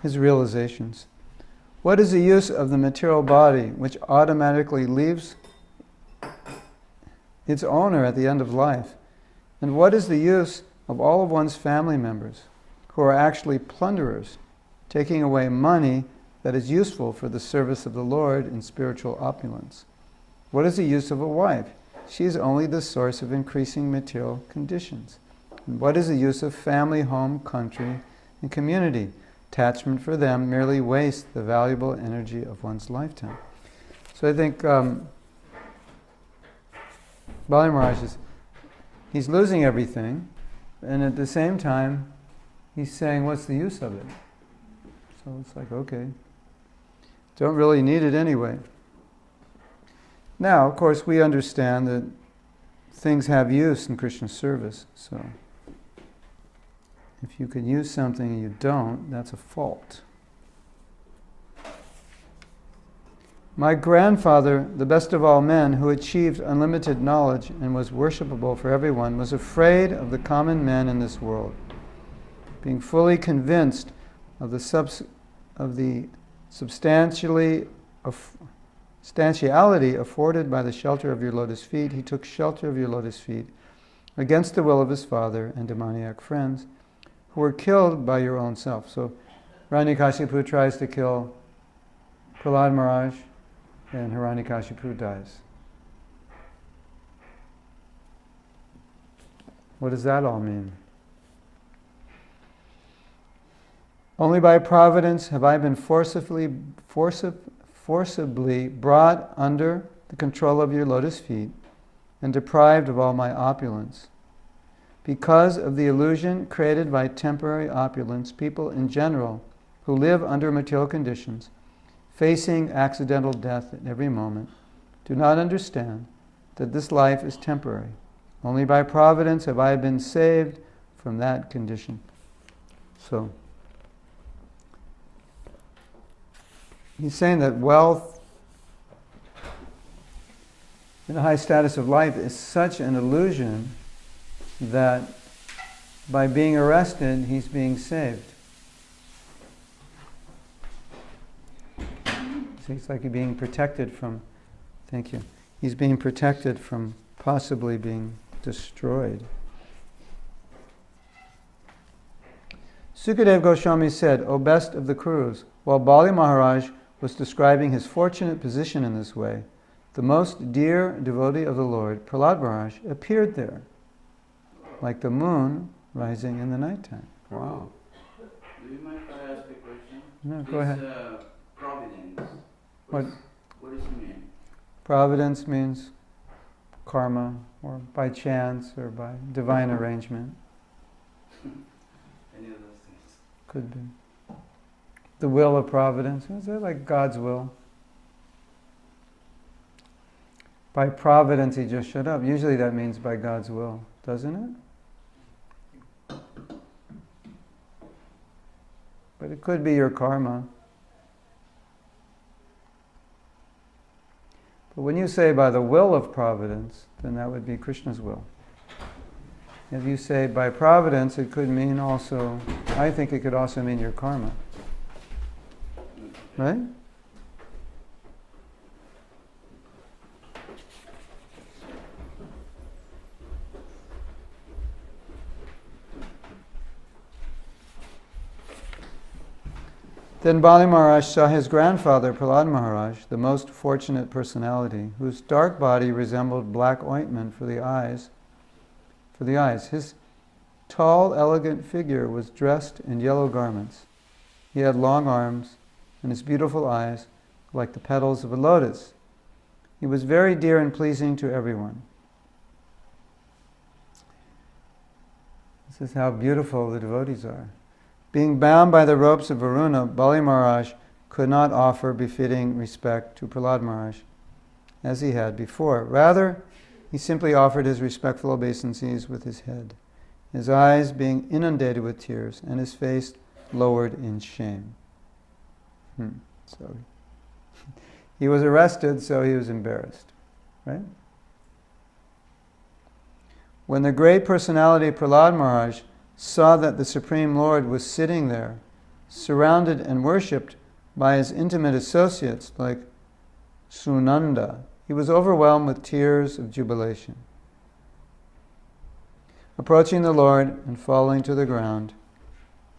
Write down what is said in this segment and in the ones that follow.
his realizations. What is the use of the material body which automatically leaves its owner at the end of life? And what is the use of all of one's family members who are actually plunderers, taking away money that is useful for the service of the Lord in spiritual opulence? What is the use of a wife? She is only the source of increasing material conditions. And what is the use of family, home, country, and community? Attachment for them merely wastes the valuable energy of one's lifetime. So I think Bali Maharaj he's losing everything, and at the same time, he's saying, what's the use of it? So it's like, okay, don't really need it anyway. Now, of course, we understand that things have use in Krishna service, so if you can use something and you don't, that's a fault. My grandfather, the best of all men, who achieved unlimited knowledge and was worshipable for everyone, was afraid of the common men in this world. Being fully convinced of the substantiality afforded by the shelter of your lotus feet, he took shelter of your lotus feet against the will of his father and demoniac friends, who were killed by your own self. So Hiranyakashipu tries to kill Prahlad Maharaj, and Hiranyakashipu dies. What does that all mean? Only by providence have I been forcibly brought under the control of your lotus feet and deprived of all my opulence. Because of the illusion created by temporary opulence, people in general who live under material conditions, facing accidental death at every moment, do not understand that this life is temporary. Only by providence have I been saved from that condition. So, he's saying that wealth and the high status of life is such an illusion that by being arrested, he's being saved. See, it's like he's being protected from, thank you, he's being protected from possibly being destroyed. Sukadeva Goswami said, O best of the Kurus, while Bali Maharaj was describing his fortunate position in this way, the most dear devotee of the Lord, Prahlad Maharaj, appeared there, like the moon rising in the nighttime. Wow. Do you mind if I ask a question? No, go ahead. Providence. What does it mean? Providence means karma, or by chance, or by divine arrangement. Any of those things? Could be. The will of providence. Is that like God's will? By providence he just showed up. Usually that means by God's will, doesn't it? But it could be your karma. But when you say by the will of providence, then that would be Krishna's will. If you say by providence, it could mean also, I think it could also mean your karma. Right? Then Bali Maharaj saw his grandfather, Prahlad Maharaj, the most fortunate personality, whose dark body resembled black ointment for the eyes. His tall, elegant figure was dressed in yellow garments. He had long arms, and his beautiful eyes were like the petals of a lotus. He was very dear and pleasing to everyone. This is how beautiful the devotees are. Being bound by the ropes of Varuna, Bali Maharaj could not offer befitting respect to Prahlad Maharaj, as he had before. Rather, he simply offered his respectful obeisances with his head, his eyes being inundated with tears, and his face lowered in shame. So he was arrested, so he was embarrassed, right? When the great personality Prahlad Maharaj saw that the Supreme Lord was sitting there, surrounded and worshipped by his intimate associates like Sunanda, he was overwhelmed with tears of jubilation. Approaching the Lord and falling to the ground,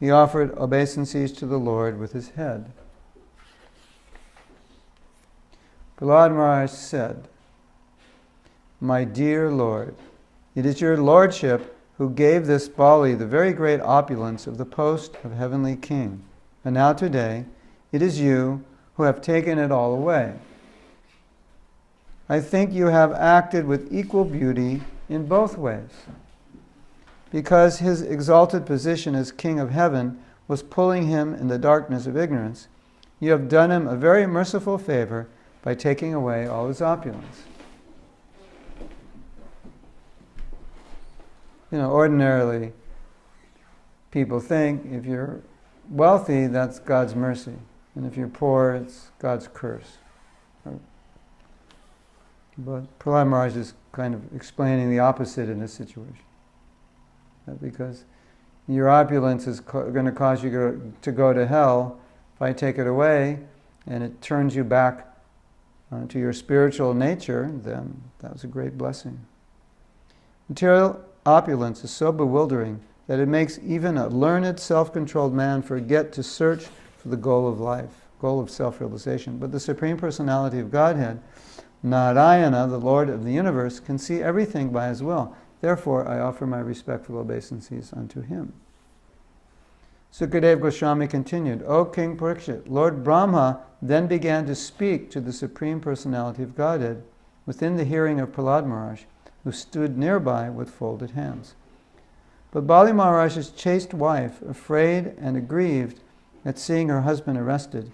he offered obeisances to the Lord with his head. Prahlad Maharaj said, "My dear Lord, it is your Lordship who gave this Bali the very great opulence of the post of heavenly king, and now today it is you who have taken it all away. I think you have acted with equal beauty in both ways. Because his exalted position as King of Heaven was pulling him in the darkness of ignorance, you have done him a very merciful favor by taking away all his opulence." Ordinarily, people think if you're wealthy, that's God's mercy. And if you're poor, it's God's curse. But Prahlad Maharaj is kind of explaining the opposite in this situation. Because your opulence is going to cause you to go to hell. If I take it away and it turns you back to your spiritual nature, then that was a great blessing. Material opulence is so bewildering that it makes even a learned, self-controlled man forget to search for the goal of life, goal of self-realization. But the Supreme Personality of Godhead, Narayana, the Lord of the universe, can see everything by his will. Therefore, I offer my respectful obeisances unto him. Sukadeva Goswami continued, "O King Parikshit, Lord Brahma then began to speak to the Supreme Personality of Godhead within the hearing of Prahlad Maharaj, who stood nearby with folded hands. But Bali Maharaj's chaste wife, afraid and aggrieved at seeing her husband arrested,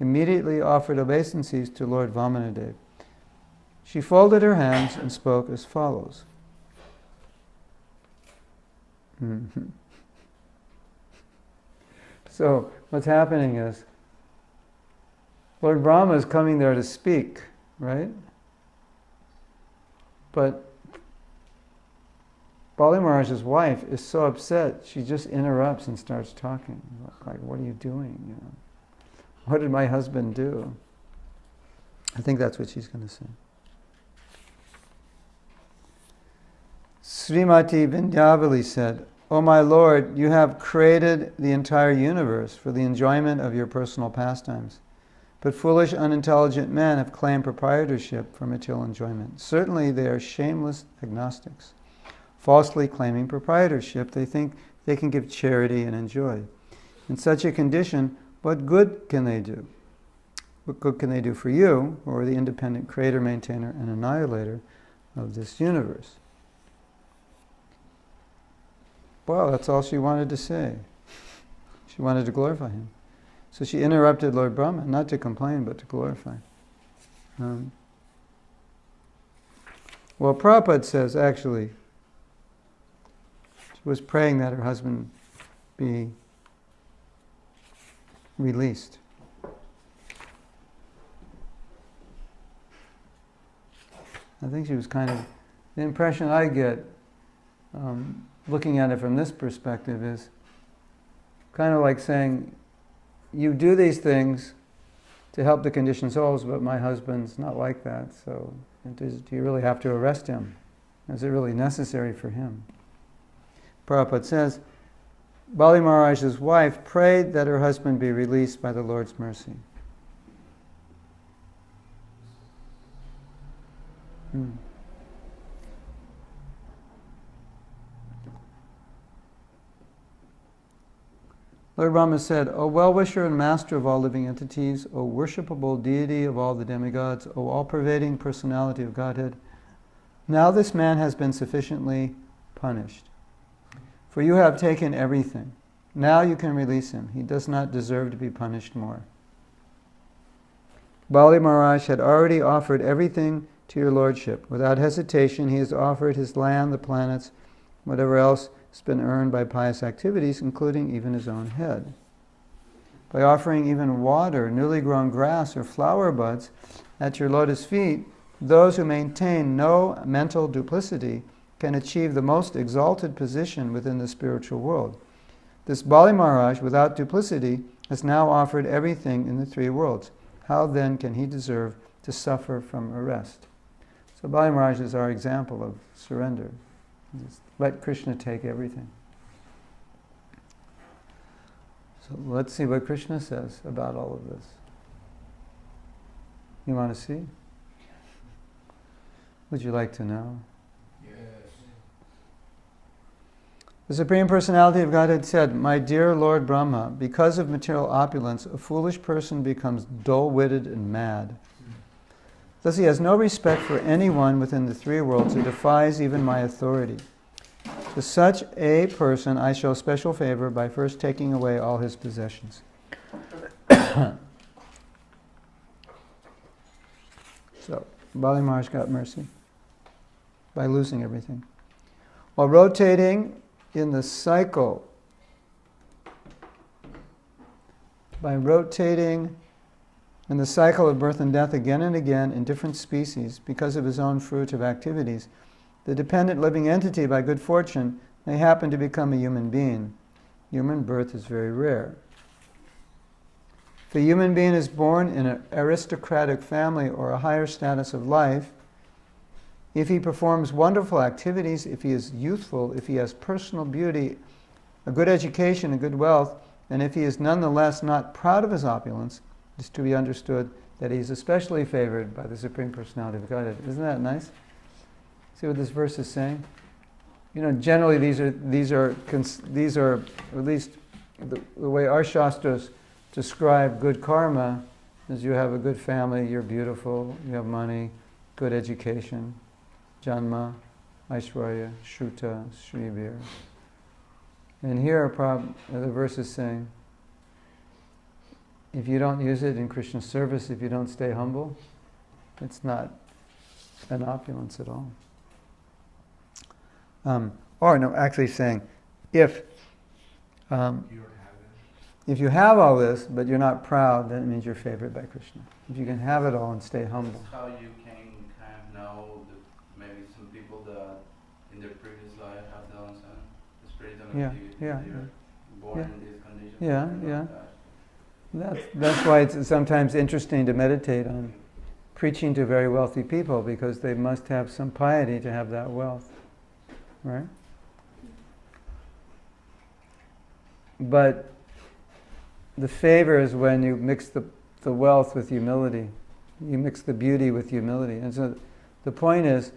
immediately offered obeisances to Lord Vamanadev. She folded her hands and spoke as follows." So, what's happening is, Lord Brahma is coming there to speak, right? But Bali Maharaj's wife is so upset, she just interrupts and starts talking. Like, what are you doing? What did my husband do? I think that's what she's going to say. Srimati Vindhyavali said, "O my Lord, you have created the entire universe for the enjoyment of your personal pastimes. But foolish, unintelligent men have claimed proprietorship for material enjoyment. Certainly they are shameless agnostics. Falsely claiming proprietorship, they think they can give charity and enjoy. In such a condition, what good can they do? What good can they do for you, who are the independent creator, maintainer, and annihilator of this universe?" Well, that's all she wanted to say. She wanted to glorify him. So she interrupted Lord Brahma, not to complain, but to glorify. Well, Prabhupada says, actually, she was praying that her husband be released. I think she was kind of, the impression I get, looking at it from this perspective, is kind of like saying, you do these things to help the conditioned souls, but my husband's not like that, so do you really have to arrest him? Is it really necessary for him? Prabhupada says, Bali Maharaj's wife prayed that her husband be released by the Lord's mercy. Lord Brahma said, "O well-wisher and master of all living entities, O worshipable deity of all the demigods, O all-pervading personality of Godhead, now this man has been sufficiently punished. For you have taken everything. Now you can release him. He does not deserve to be punished more. Bali Maharaj had already offered everything to your lordship. Without hesitation, he has offered his land, the planets, whatever else has been earned by pious activities, including even his own head. By offering even water, newly grown grass, or flower buds at your lotus feet, those who maintain no mental duplicity can achieve the most exalted position within the spiritual world. This Bali Maharaj, without duplicity, has now offered everything in the three worlds. How then can he deserve to suffer from arrest? So Bali Maharaj is our example of surrender. Just let Krishna take everything. So let's see what Krishna says about all of this. You want to see? Would you like to know? Yes. The Supreme Personality of Godhead said, "My dear Lord Brahma, because of material opulence, a foolish person becomes dull-witted and mad. Thus he has no respect for anyone within the three worlds and defies even my authority. To such a person I show special favor by first taking away all his possessions." So, Bali Maharaj got mercy by losing everything. While rotating in the cycle, of birth and death again and again in different species because of his own fruitive activities, the dependent living entity, by good fortune, may happen to become a human being. Human birth is very rare. If a human being is born in an aristocratic family or a higher status of life, if he performs wonderful activities, if he is youthful, if he has personal beauty, a good education, and good wealth, and if he is nonetheless not proud of his opulence, it is to be understood that he is especially favored by the Supreme Personality of Godhead. Isn't that nice? See what this verse is saying? You know, generally these are at least the way our Shastras describe good karma is you have a good family, you're beautiful, you have money, good education, Janma, Aishwarya, Shruta, Shrivir. And here the verse is saying, if you don't use it in Krishna's service, if you don't stay humble, it's not an opulence at all. Actually saying, if you have all this, but you're not proud, then it means you're favored by Krishna. If you can have it all and stay humble. That's how you can kind of know that maybe some people that in their previous life have done some spiritual activity. They're born in these conditions. That's why it's sometimes interesting to meditate on preaching to very wealthy people, because they must have some piety to have that wealth. Right? But the favor is when you mix the wealth with humility. You mix the beauty with humility. And so the point is,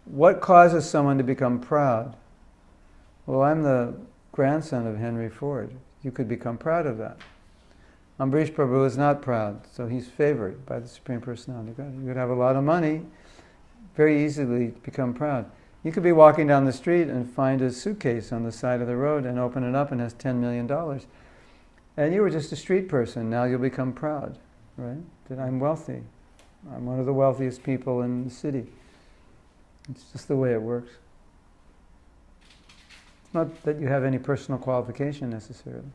what causes someone to become proud? Well, I'm the grandson of Henry Ford. You could become proud of that. Ambarish Prabhu is not proud, so he's favored by the Supreme Personality of God. You could have a lot of money, very easily become proud. You could be walking down the street and find a suitcase on the side of the road and open it up and it has $10 million. And you were just a street person. Now you'll become proud, right? That I'm wealthy. I'm one of the wealthiest people in the city. It's just the way it works. It's not that you have any personal qualification necessarily.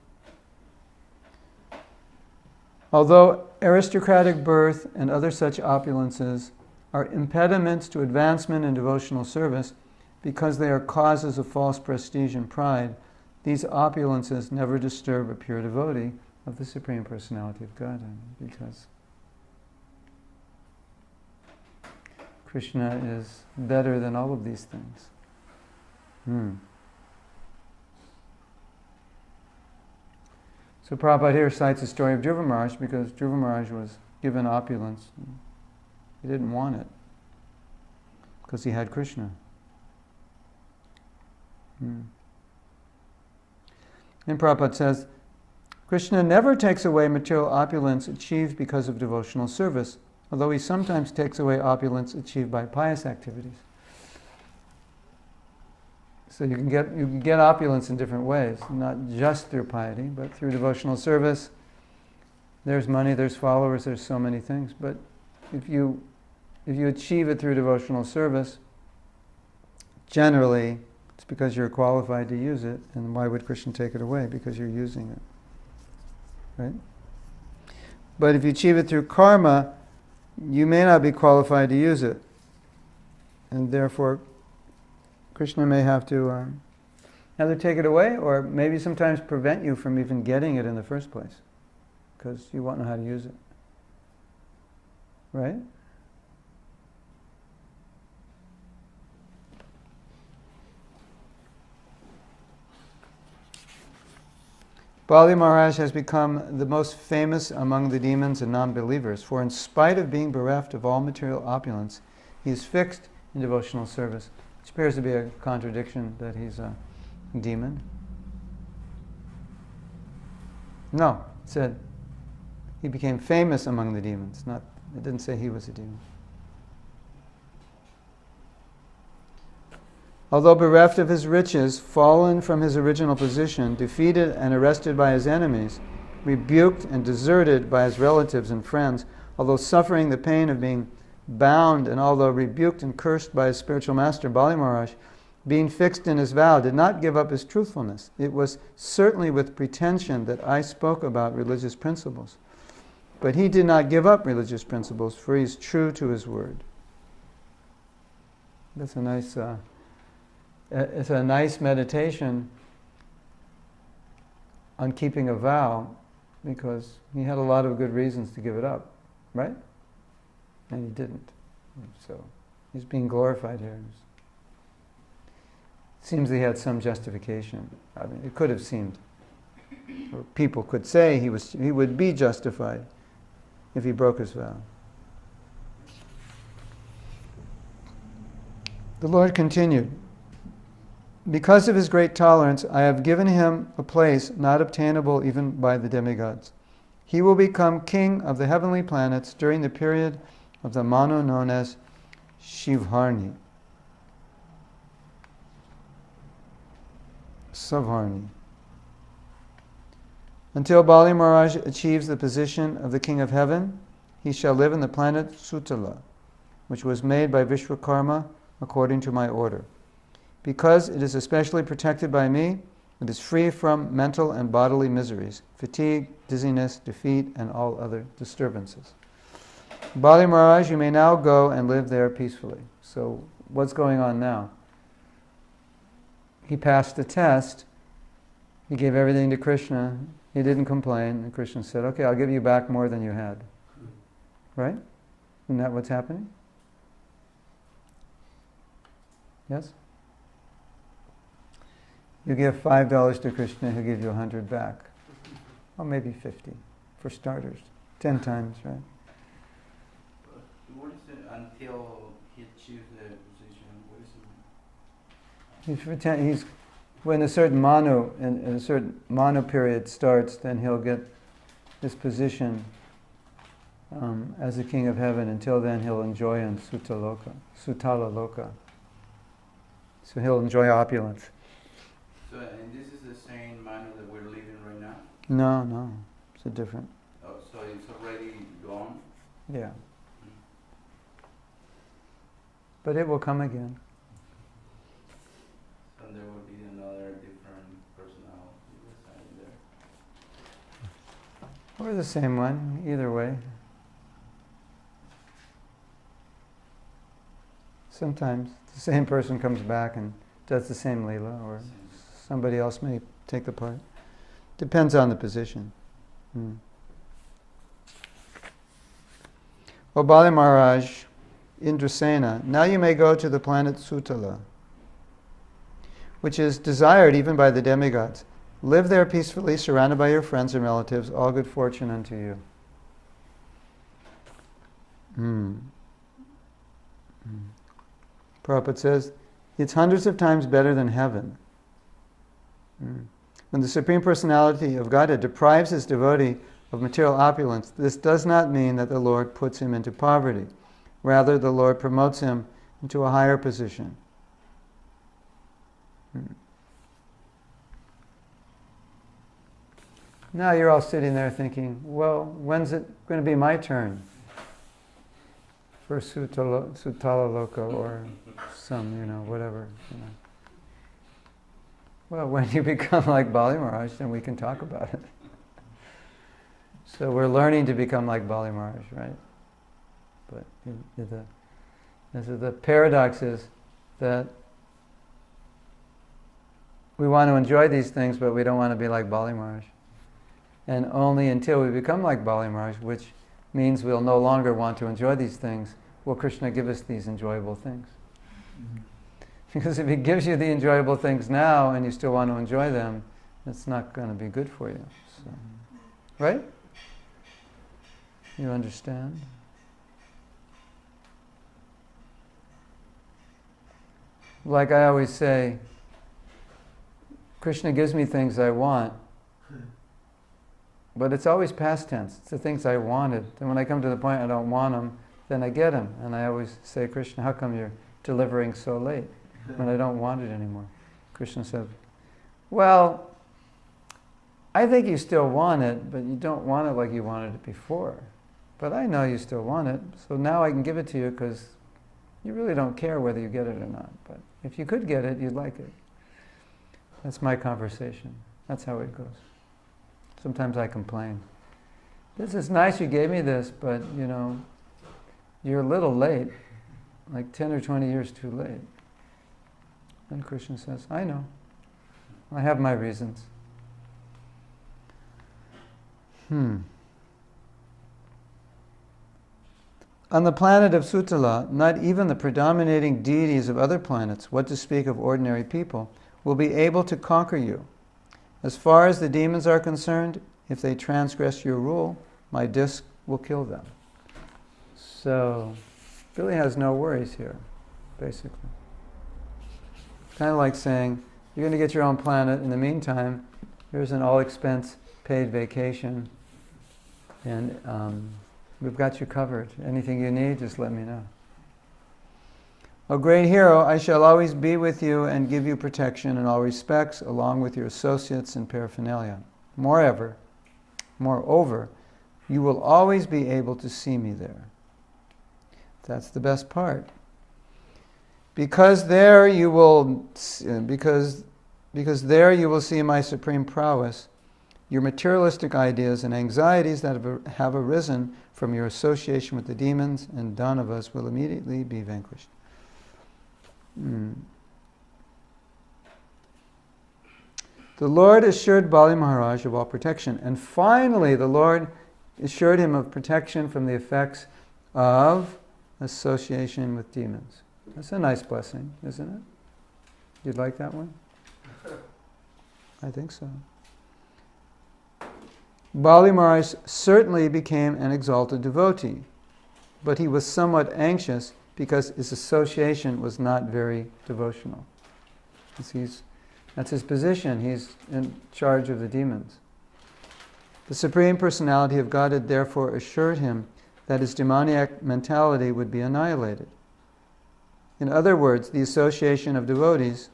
Although aristocratic birth and other such opulences are impediments to advancement in devotional service because they are causes of false prestige and pride, these opulences never disturb a pure devotee of the Supreme Personality of Godhead, because Krishna is better than all of these things. So Prabhupada here cites the story of Dhruva Maharaj because Dhruva Maharaj was given opulence. He didn't want it because he had Krishna. And Prabhupada says, Krishna never takes away material opulence achieved because of devotional service, although he sometimes takes away opulence achieved by pious activities. So you can get opulence in different ways, not just through piety, but through devotional service. There's money, there's followers, there's so many things. But if you achieve it through devotional service, generally it's because you're qualified to use it. And why would Krishna take it away? Because you're using it. Right? But if you achieve it through karma, you may not be qualified to use it. And therefore, Krishna may have to either take it away or maybe sometimes prevent you from even getting it in the first place. because you won't know how to use it. Right? Bali Maharaj has become the most famous among the demons and non-believers, for in spite of being bereft of all material opulence, he is fixed in devotional service, which appears to be a contradiction that he's a demon. No, it said he became famous among the demons. It didn't say he was a demon. Although bereft of his riches, fallen from his original position, defeated and arrested by his enemies, rebuked and deserted by his relatives and friends, although suffering the pain of being bound, and although rebuked and cursed by his spiritual master, Bali Maharaj, being fixed in his vow, did not give up his truthfulness. It was certainly with pretension that I spoke about religious principles. But he did not give up religious principles, for he is true to his word. That's a nice... it's a nice meditation on keeping a vow, because he had a lot of good reasons to give it up, right? And he didn't. So he's being glorified here. It seems he had some justification. I mean, it could have seemed, or people could say he would be justified if he broke his vow. The Lord continued, because of his great tolerance, I have given him a place not obtainable even by the demigods. He will become king of the heavenly planets during the period of the Manu known as Shivharni. Savharni. Until Bali Maharaj achieves the position of the king of heaven, he shall live in the planet Sutala, which was made by Vishwakarma according to my order. Because it is especially protected by me, it is free from mental and bodily miseries, fatigue, dizziness, defeat, and all other disturbances. Bali Maharaj, you may now go and live there peacefully. So what's going on now? He passed the test. He gave everything to Krishna. He didn't complain. And Krishna said, okay, I'll give you back more than you had. Right? Isn't that what's happening? Yes? You give $5 to Krishna, he'll give you 100 back. Or maybe 50, for starters. 10 times, right? What is it until he achieves the position? What is it? He's when a certain manu, and a certain manu period starts, then he'll get this position as the king of heaven. Until then, he'll enjoy in Sutala Loka. So he'll enjoy opulence. So, and this is the same manner that we're living right now? No, it's a different. Oh, so it's already gone? Yeah. But it will come again. So there will be another different personality inside there? Or the same one, either way. Sometimes the same person comes back and does the same lila, or somebody else may take the part. Depends on the position. O Bali Maharaj, Indrasena, now you may go to the planet Sutala, which is desired even by the demigods. Live there peacefully, surrounded by your friends and relatives. All good fortune unto you. Prabhupada says, it's hundreds of times better than heaven. When the Supreme Personality of Godhead deprives his devotee of material opulence, this does not mean that the Lord puts him into poverty. Rather, the Lord promotes him into a higher position. Now you're all sitting there thinking, well, when's it going to be my turn for Sutala Loka or some, whatever. Well, when you become like Bali Maharaj, then we can talk about it. So we're learning to become like Bali Maharaj, right? But the paradox is that we want to enjoy these things, but we don't want to be like Bali Maharaj. And only until we become like Bali Maharaj, which means we'll no longer want to enjoy these things, will Krishna give us these enjoyable things. Mm-hmm. Because if he gives you the enjoyable things now and you still want to enjoy them, it's not going to be good for you. So. Right? You understand? Like I always say, Krishna gives me things I want, but it's always past tense. It's the things I wanted. And when I come to the point I don't want them, then I get them. And I always say, Krishna, how come you're delivering so late when I don't want it anymore? Krishna said, well, I think you still want it, but you don't want it like you wanted it before. But I know you still want it, so now I can give it to you because you really don't care whether you get it or not. But if you could get it, you'd like it. That's my conversation. That's how it goes. Sometimes I complain. This is nice you gave me this, but you're a little late, like 10 or 20 years too late. And Krishna says, I know. I have my reasons. On the planet of Sutala, not even the predominating deities of other planets, what to speak of ordinary people, will be able to conquer you. As far as the demons are concerned, if they transgress your rule, my disc will kill them. So, really has no worries here, basically. Kind of like saying, you're going to get your own planet. In the meantime, here's an all-expense paid vacation, and we've got you covered. Anything you need, just let me know. O great hero, I shall always be with you and give you protection in all respects, along with your associates and paraphernalia. Moreover, you will always be able to see me there. That's the best part. Because there you will see my supreme prowess. Your materialistic ideas and anxieties that have arisen from your association with the demons and Danavas will immediately be vanquished. The Lord assured Bali Maharaj of all protection. And finally, the Lord assured him of protection from the effects of association with demons. That's a nice blessing, isn't it? You'd like that one? I think so. Bali Maharaj certainly became an exalted devotee, but he was somewhat anxious because his association was not very devotional. That's his position. He's in charge of the demons. The Supreme Personality of Godhead therefore assured him that his demoniac mentality would be annihilated. In other words, by the association of devotees,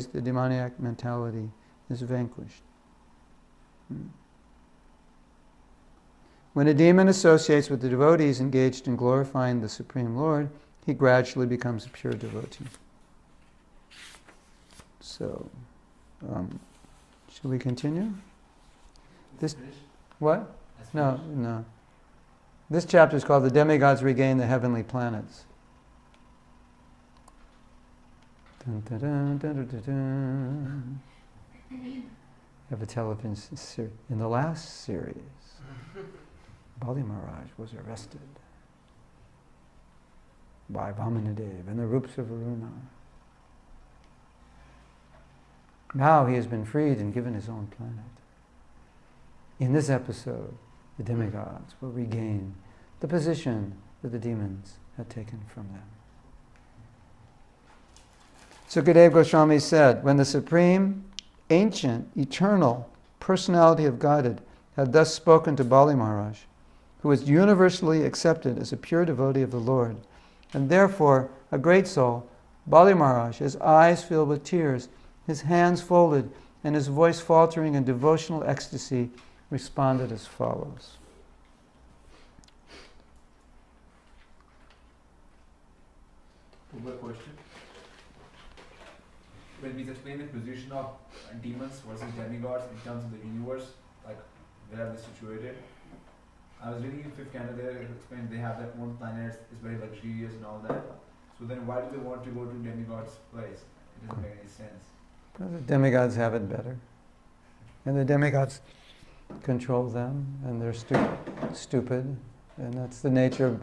the demoniac mentality is vanquished. When a demon associates with the devotees engaged in glorifying the Supreme Lord, he gradually becomes a pure devotee. So, shall we continue? What? No. This chapter is called The Demigods Regain the Heavenly Planets. Dun, dun, dun, dun, dun, dun, dun. Have a television series. In the last series, Bali Maharaj was arrested by Vamanadev and the Rups of Varuna. Now he has been freed and given his own planet. In this episode, the demigods will regain the position that the demons had taken from them. Sukadeva Goswami said, when the supreme, ancient, eternal personality of Godhead had thus spoken to Bali Maharaj, who was universally accepted as a pure devotee of the Lord, and therefore a great soul, Bali Maharaj, his eyes filled with tears, his hands folded, and his voice faltering in devotional ecstasy, responded as follows. One question. When we explain the position of demons versus demigods in terms of the universe, like where are they situated? I was reading in fifth canto there, it explained they have their own planets, it's very luxurious and all that. So then why do they want to go to demigods' place? It doesn't make any sense. Because the demigods have it better. And the demigods control them, and they're stupid. And that's the nature of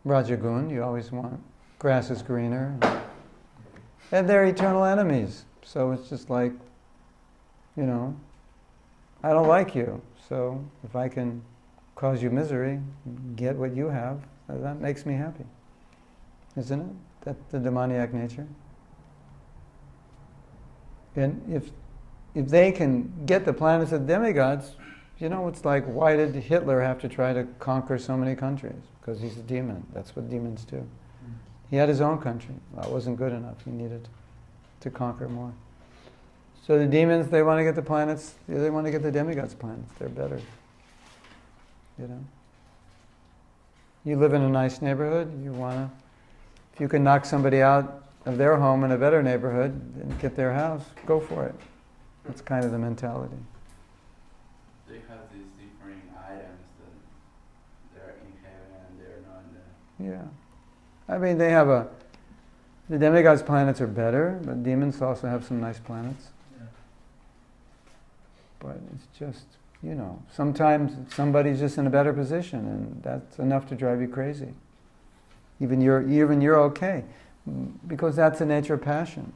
Rajagun. You always want grass is greener. And they're eternal enemies. So it's just like, I don't like you. So if I can cause you misery, get what you have, that makes me happy. Isn't it? That's the demoniac nature. And if they can get the planets of demigods, it's like, why did Hitler have to try to conquer so many countries? Because he's a demon. That's what demons do. He had his own country. That wasn't good enough. He needed to conquer more. So the demons, they want to get the planets, they want to get the demigods' planets. They're better. You live in a nice neighborhood, if you can knock somebody out of their home in a better neighborhood and get their house, go for it. That's kind of the mentality. They have these different items that they're in heaven and they're not in the... Yeah. I mean, the demigods' planets are better, but demons also have some nice planets. Yeah. But it's just, sometimes somebody's just in a better position, and that's enough to drive you crazy. Even you're okay, because that's the nature of passion.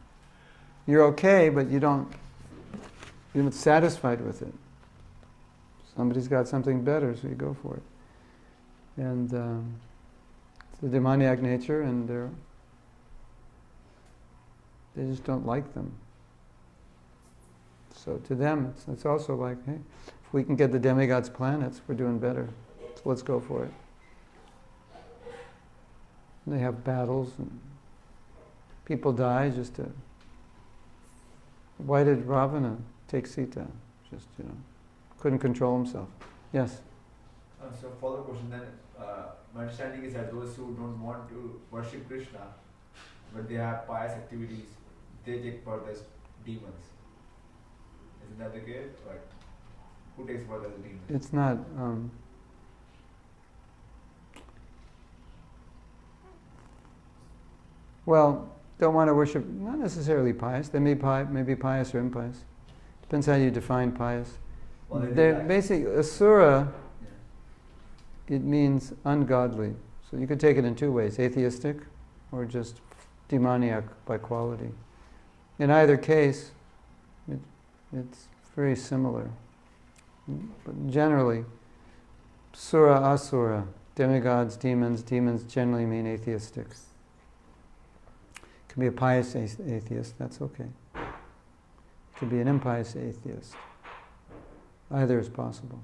You're okay, but you're not satisfied with it. Somebody's got something better, so you go for it. And it's the demoniac nature, and they just don't like them. So to them, it's also like, hey, if we can get the demigods' planets, we're doing better. So let's go for it. And they have battles, and people die just to... Why did Ravana take Sita? Just, couldn't control himself. Yes? So follow-up question then. My understanding is that those who don't want to worship Krishna, but they have pious activities, they take birth as demons. Isn't that the case? Or who takes birth as a demon? It's not... Well, don't want to worship, not necessarily pious. They may be pious or impious. Depends how you define pious. Well, They're basically, asura, it means ungodly. So you could take it in two ways, atheistic or just demoniac by quality. In either case, it's very similar. But generally, sura, asura, demigods, demons generally mean atheistic. Can be a pious atheist, that's okay. Could be an impious atheist. Either is possible.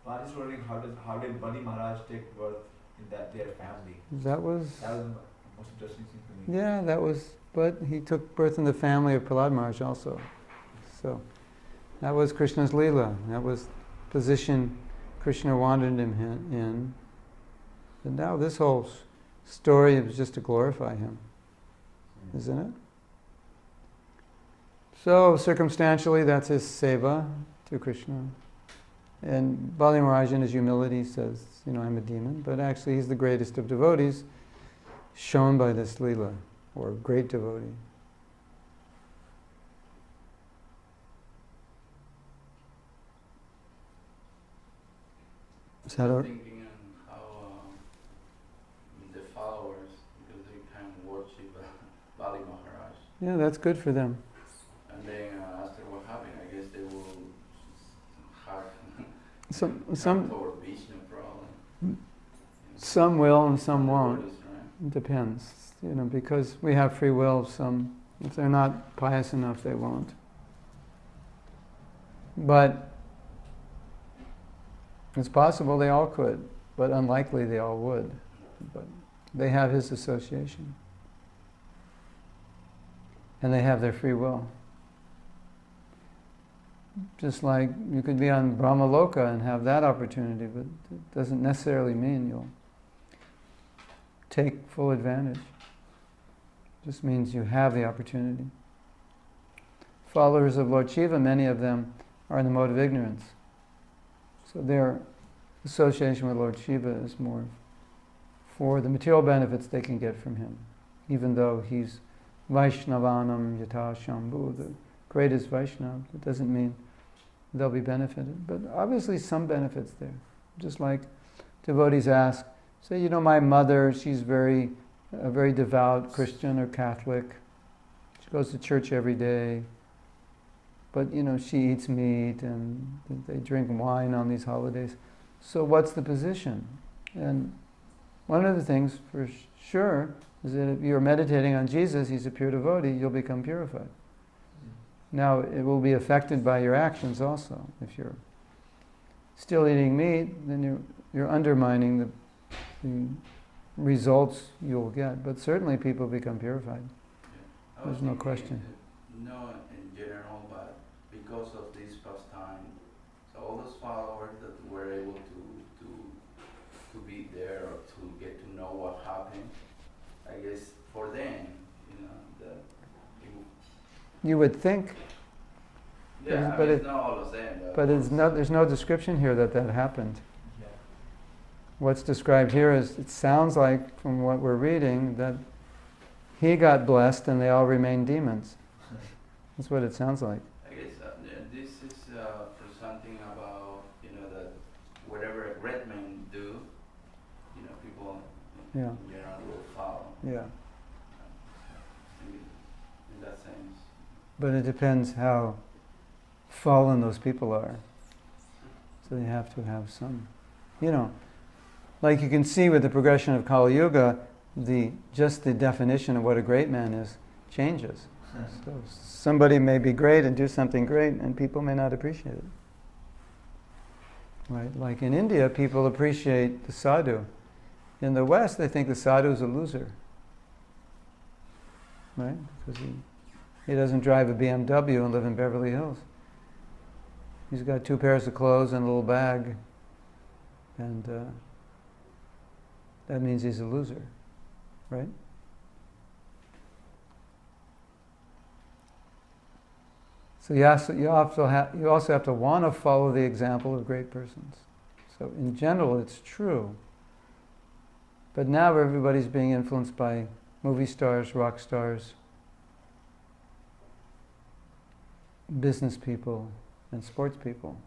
I was just wondering, how did Bali Maharaj take birth in their family? That was the most interesting thing to me. Yeah, but he took birth in the family of Prahlad Maharaj also. So that was Krishna's Leela. That was the position Krishna wanted him in. And now this whole story is just to glorify him, isn't it? So circumstantially, that's his seva to Krishna. And Bali Maharaj in his humility says, I'm a demon, but actually he's the greatest of devotees shown by this Leela, or great devotee. Is that all? Thinking on how the followers, because they kind of worship Bali Maharaj. Yeah, that's good for them. And then after what happened, I guess they will have Some toward Vishnu problem. some will and some won't. Right? It depends, because we have free will. Some, if they're not pious enough, they won't. But it's possible they all could, but unlikely they all would. But they have his association. And they have their free will. Just like you could be on Brahmaloka and have that opportunity, but it doesn't necessarily mean you'll take full advantage. It just means you have the opportunity. Followers of Lord Shiva, many of them are in the mode of ignorance. So their association with Lord Shiva is more for the material benefits they can get from him, even though he's Vaishnavanam Yata Shambhu, the greatest Vaishnava. It doesn't mean they'll be benefited. But obviously some benefits there. Just like devotees ask, say, my mother, she's a very devout Christian or Catholic. She goes to church every day. But, she eats meat and they drink wine on these holidays. So what's the position? And one of the things for sure is that if you're meditating on Jesus, he's a pure devotee, you'll become purified. Now, it will be affected by your actions also. If you're still eating meat, then you're undermining the results you'll get. But certainly people become purified. Yeah. There's no question. No, in general, but because of this pastime, so all those followers that were able to be there or to get to know what happened, I guess for them, you would think. Yeah, but it's not all the same. But there's no description here that happened. Yeah. What's described here is, it sounds like, from what we're reading, that he got blessed and they all remained demons. That's what it sounds like. I guess this is for something about, that whatever a great man do, people in general will follow. Yeah. In that sense. But it depends how fallen those people are. So they have to have some, like you can see with the progression of Kali Yuga, just the definition of what a great man is changes. So somebody may be great and do something great, and people may not appreciate it. Right? Like in India, people appreciate the sadhu. In the West, they think the sadhu is a loser. Right? Because he doesn't drive a BMW and live in Beverly Hills. He's got 2 pairs of clothes and a little bag, and that means he's a loser, right? So you also have to want to follow the example of great persons. So in general, it's true. But now everybody's being influenced by movie stars, rock stars, business people, and sports people.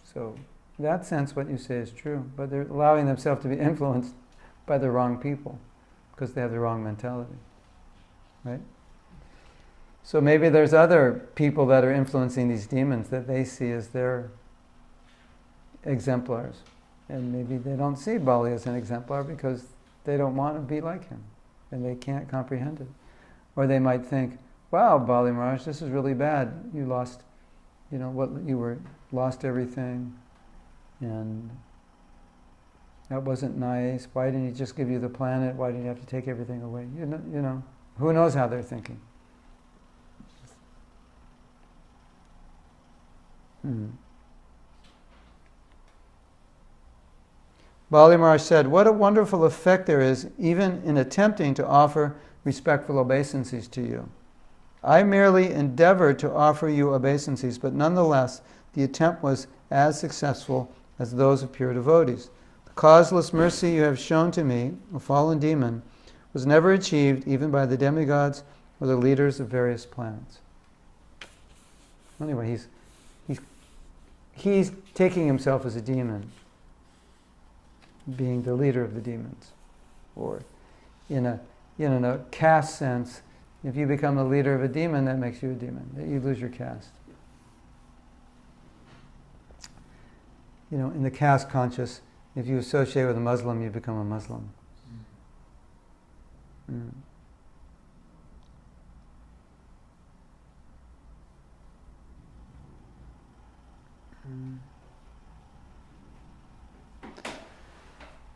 So in that sense, what you say is true. But they're allowing themselves to be influenced by the wrong people because they have the wrong mentality, right? So maybe there's other people that are influencing these demons that they see as their exemplars. And maybe they don't see Bali as an exemplar because they don't want to be like him and they can't comprehend it. Or they might think, wow, Bali Maharaj, this is really bad. You lost, lost everything, and that wasn't nice. Why didn't he just give you the planet? Why did he have to take everything away? Who knows how they're thinking? Bali Maharaj said, what a wonderful effect there is even in attempting to offer respectful obeisances to you. I merely endeavored to offer you obeisances, but nonetheless the attempt was as successful as those of pure devotees. The causeless mercy you have shown to me, a fallen demon, was never achieved even by the demigods or the leaders of various planets. Anyway, he's taking himself as a demon, being the leader of the demons. Or in a caste sense, if you become the leader of a demon, that makes you a demon. You lose your caste. In the caste conscious, if you associate with a Muslim, you become a Muslim.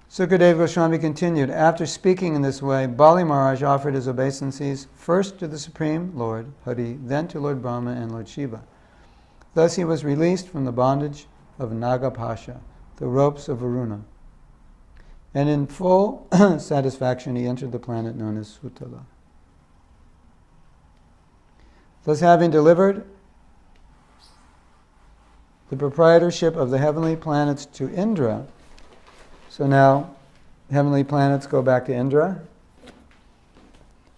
Sukadeva Goswami continued, after speaking in this way, Bali Maharaj offered his obeisances first to the Supreme Lord, Hari, then to Lord Brahma and Lord Shiva. Thus he was released from the bondage of Nagapasha, the ropes of Varuna. And in full satisfaction he entered the planet known as Sutala. Thus having delivered the proprietorship of the heavenly planets to Indra, so now heavenly planets go back to Indra,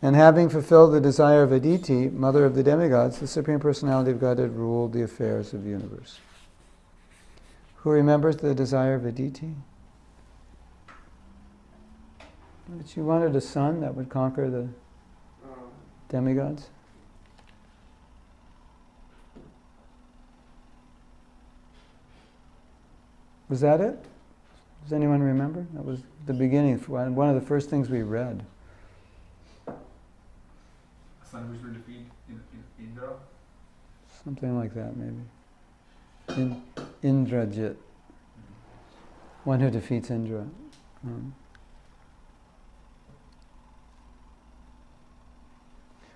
And having fulfilled the desire of Aditi, mother of the demigods, the Supreme Personality of Godhead ruled the affairs of the universe. Who remembers the desire of Aditi? She wanted a son that would conquer the demigods. Was that it? Does anyone remember? That was the beginning, one of the first things we read. A son which will defeat Indra? Something like that, maybe. Indrajit. One who defeats Indra.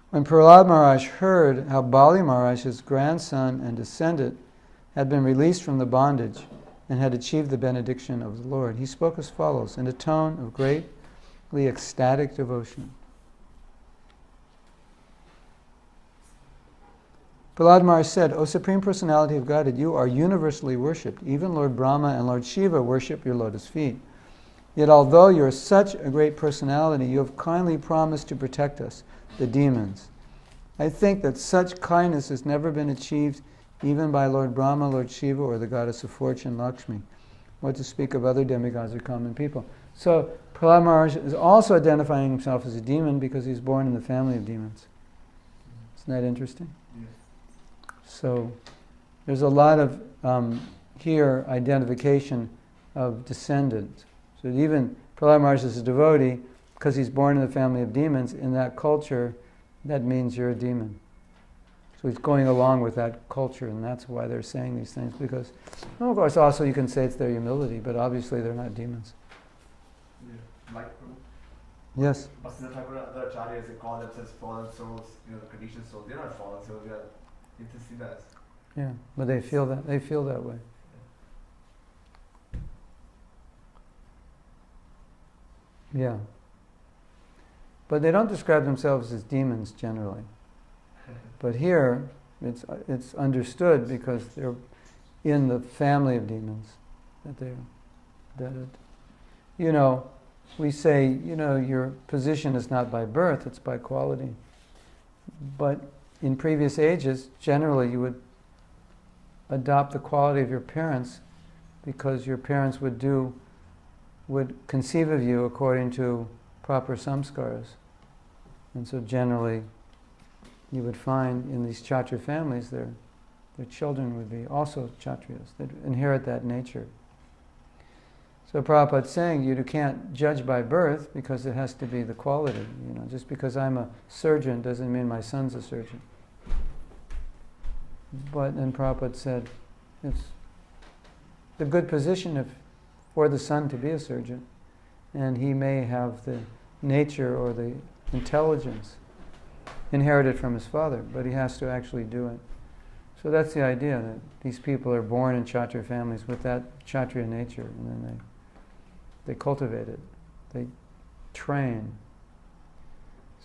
When Prahlad Maharaj heard how Bali Maharaj, his grandson and descendant, had been released from the bondage and had achieved the benediction of the Lord, he spoke as follows, in a tone of greatly ecstatic devotion. Prahlad Maharaj said, O Supreme Personality of Godhead, you are universally worshipped. Even Lord Brahma and Lord Shiva worship your lotus feet. Yet although you are such a great personality, you have kindly promised to protect us, the demons. I think that such kindness has never been achieved even by Lord Brahma, Lord Shiva, or the goddess of fortune, Lakshmi. What to speak of other demigods or common people. So Prahlad Maharaj is also identifying himself as a demon because he's born in the family of demons. Isn't that interesting? Yes. So there's a lot of here identification of descendants. So even Prahlad Maharaj is a devotee because he's born in the family of demons. In that culture, that means you're a demon. So he's going along with that culture, and that's why they're saying these things. Because, well, of course, also you can say it's their humility, but obviously they're not demons. Yeah. Like yes. Bhaktivinoda Thakur, other acharyas, they call themselves fallen souls, conditioned souls. They're not fallen souls. They are. You can see that. Yeah, but they feel that. They feel that way. Yeah. But they don't describe themselves as demons generally. But here, it's understood because they're in the family of demons we say, your position is not by birth, it's by quality. But in previous ages, generally you would adopt the quality of your parents because your parents would conceive of you according to proper samskaras. And so generally you would find in these Kshatriya families their children would be also Kshatriyas. They'd inherit that nature. So Prabhupada's saying you can't judge by birth because it has to be the quality. Just because I'm a surgeon doesn't mean my son's a surgeon. But then Prabhupada said it's the good position for the son to be a surgeon, and he may have the nature or the intelligence inherited from his father, but he has to actually do it. So that's the idea, that these people are born in Kshatriya families with that Kshatriya nature, and then they cultivate it, they train.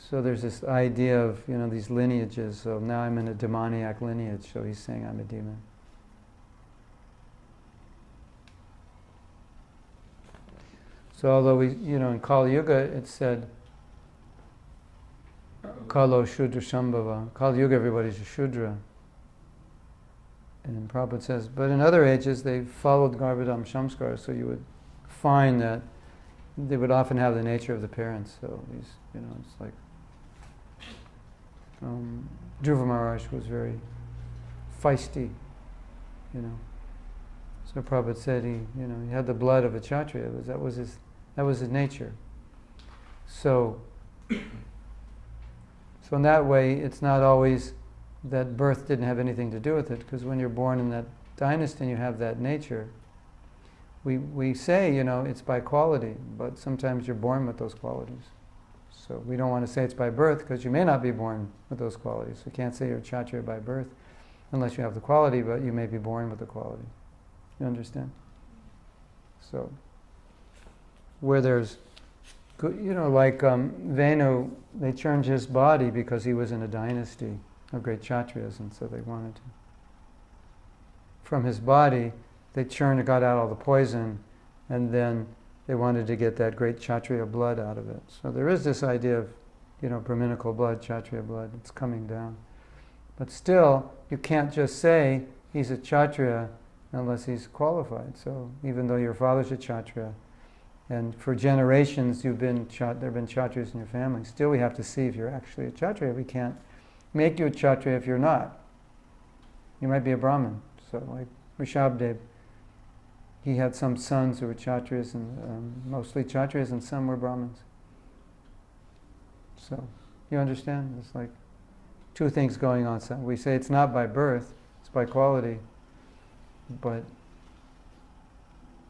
So there's this idea of, these lineages. So now I'm in a demoniac lineage, so he's saying I'm a demon. So although in Kali Yuga it said, Kalo Shudra Shambhava. Kali Yuga everybody's a Shudra. And Prabhupada says, but in other ages they followed Garbhadam Shamskar, so you would find that they would often have the nature of the parents. So these, it's like Dhruva Maharaj was very feisty, So Prabhupada said he had the blood of a Kshatriya. That was his nature. So in that way, it's not always that birth didn't have anything to do with it, because when you're born in that dynasty and you have that nature, we say, it's by quality, but sometimes you're born with those qualities. So we don't want to say it's by birth, because you may not be born with those qualities. You can't say you're a Kshatriya by birth unless you have the quality, but you may be born with the quality. You understand? So, where there's, like Venu, they churned his body because he was in a dynasty of great Kshatriyas, and so they wanted to. From his body, they got out all the poison, and then they wanted to get that great Kshatriya blood out of it. So there is this idea of Brahminical blood, Kshatriya blood. It's coming down. But still, you can't just say he's a Kshatriya unless he's qualified. So even though your father's a Kshatriya, and for generations there have been Kshatriyas in your family, still we have to see if you're actually a Kshatriya. We can't make you a Kshatriya if you're not. You might be a Brahmin. So like Rishabdev, he had some sons who were Kshatriyas, and mostly Kshatriyas, and some were Brahmins. So, you understand? It's like two things going on. So we say it's not by birth, it's by quality. But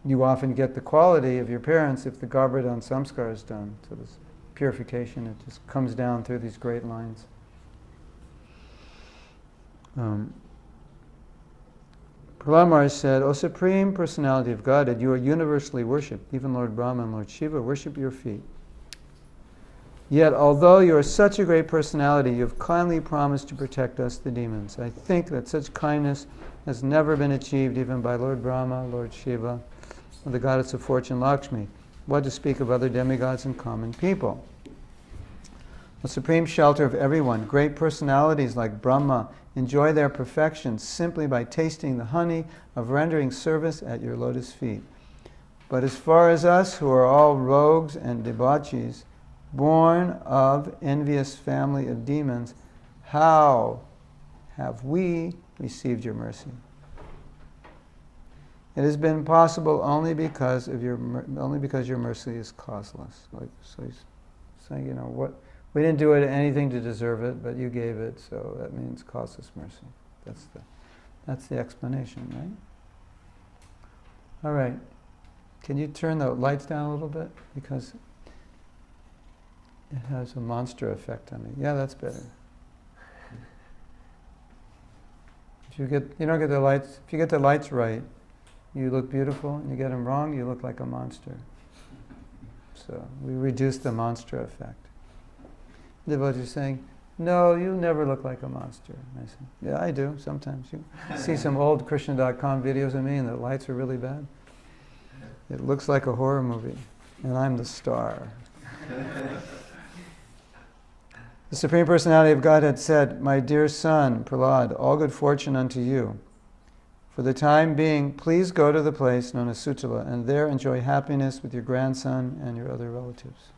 you often get the quality of your parents if the Garbhadan samskar is done. So this purification, it just comes down through these great lines. Prahlad Maharaj said, O Supreme Personality of Godhead, you are universally worshipped. Even Lord Brahma and Lord Shiva worship your feet. Yet, although you are such a great personality, you have kindly promised to protect us, the demons. I think that such kindness has never been achieved even by Lord Brahma, Lord Shiva, or the goddess of fortune Lakshmi. What to speak of other demigods and common people? The supreme shelter of everyone, great personalities like Brahma enjoy their perfection simply by tasting the honey of rendering service at your lotus feet. But as far as us, who are all rogues and debauchees, born of envious family of demons, how have we received your mercy? It has been possible only because your mercy is causeless. So he's saying, we didn't do anything to deserve it, but you gave it, so that means causeless mercy. That's the explanation, right? All right. Can you turn the lights down a little bit? Because it has a monster effect on me. Yeah, that's better. If you don't get the lights, if you get the lights right, you look beautiful, and you get them wrong, you look like a monster. So we reduce the monster effect. The devotee is saying, no, you never look like a monster. And I say, yeah, I do, sometimes. You see some old Krishna.com videos of me and the lights are really bad. It looks like a horror movie, and I'm the star. The Supreme Personality of Godhead said, my dear son, Prahlad, all good fortune unto you. For the time being, please go to the place known as Sutala, and there enjoy happiness with your grandson and your other relatives.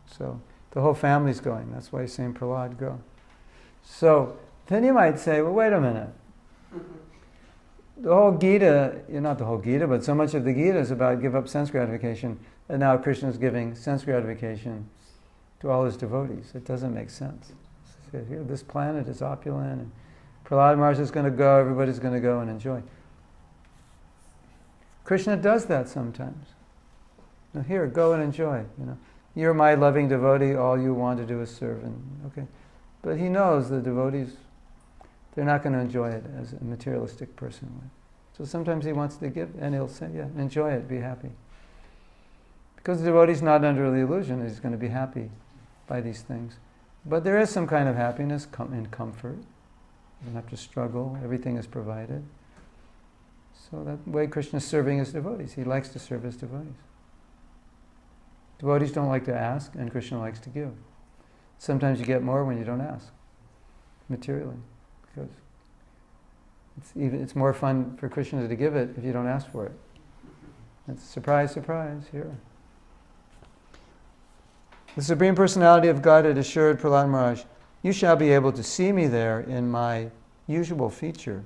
So, the whole family's going. That's why he's saying, Prahlad, go. So, then you might say, well, wait a minute. The whole Gita, not the whole Gita, but so much of the Gita is about give up sense gratification, and now Krishna is giving sense gratification to all his devotees. It doesn't make sense. Here, this planet is opulent, and Prahlad Maharaj is going to go, everybody's going to go and enjoy. Krishna does that sometimes. Now here, go and enjoy. You're my loving devotee, all you want to do is serve. Okay. But he knows the devotees, they're not going to enjoy it as a materialistic person would. So sometimes he wants to give, and he'll say, yeah, enjoy it, be happy. Because the devotee's not under the illusion that he's going to be happy by these things. But there is some kind of happiness in comfort. You don't have to struggle, everything is provided. So that way Krishna is serving his devotees. He likes to serve his devotees. Devotees don't like to ask, and Krishna likes to give. Sometimes you get more when you don't ask, materially. Because it's more fun for Krishna to give it if you don't ask for it. It's surprise, surprise, here. The Supreme Personality of Godhead assured Prahlad Maharaj, you shall be able to see me there in my usual feature,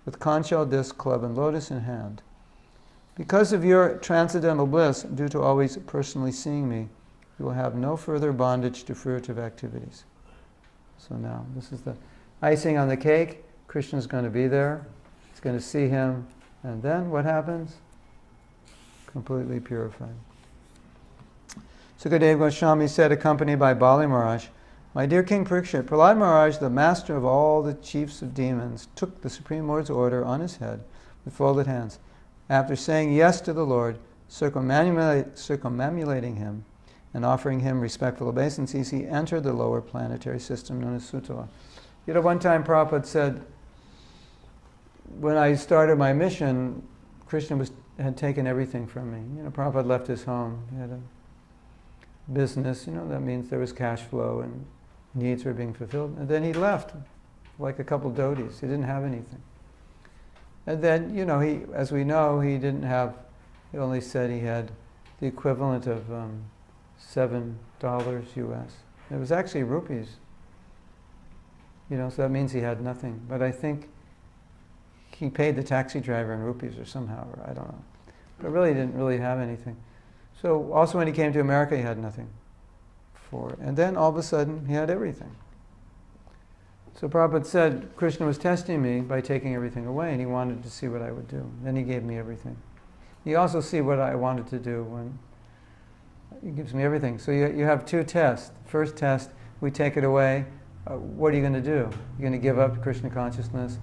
with conch shell, disc, club, and lotus in hand. Because of your transcendental bliss, due to always personally seeing me, you will have no further bondage to fruitive activities. So now, this is the icing on the cake. Krishna's going to be there. He's going to see him. And then what happens? Completely purified. Sukadeva Goswami said, accompanied by Bali Maharaj, my dear King Parikshit, Prahlad Maharaj, the master of all the chiefs of demons, took the Supreme Lord's order on his head with folded hands. After saying yes to the Lord, circumambulating him, and offering him respectful obeisances, he entered the lower planetary system known as Sutala. One time Prabhupada said, when I started my mission, Krishna had taken everything from me. Prabhupada left his home. He had a business, that means there was cash flow and needs were being fulfilled. And then he left, like a couple dhotis. He didn't have anything. And then, as we know, he only said he had the equivalent of $7 US. It was actually rupees. So that means he had nothing. But I think he paid the taxi driver in rupees or somehow, or I don't know. But really didn't really have anything. So also when he came to America, he had nothing. And then all of a sudden, he had everything. So Prabhupada said, Krishna was testing me by taking everything away, and he wanted to see what I would do. Then he gave me everything. He also see what I wanted to do when he gives me everything. So you have two tests. First test, we take it away. What are you going to do? You're going to give up Krishna consciousness?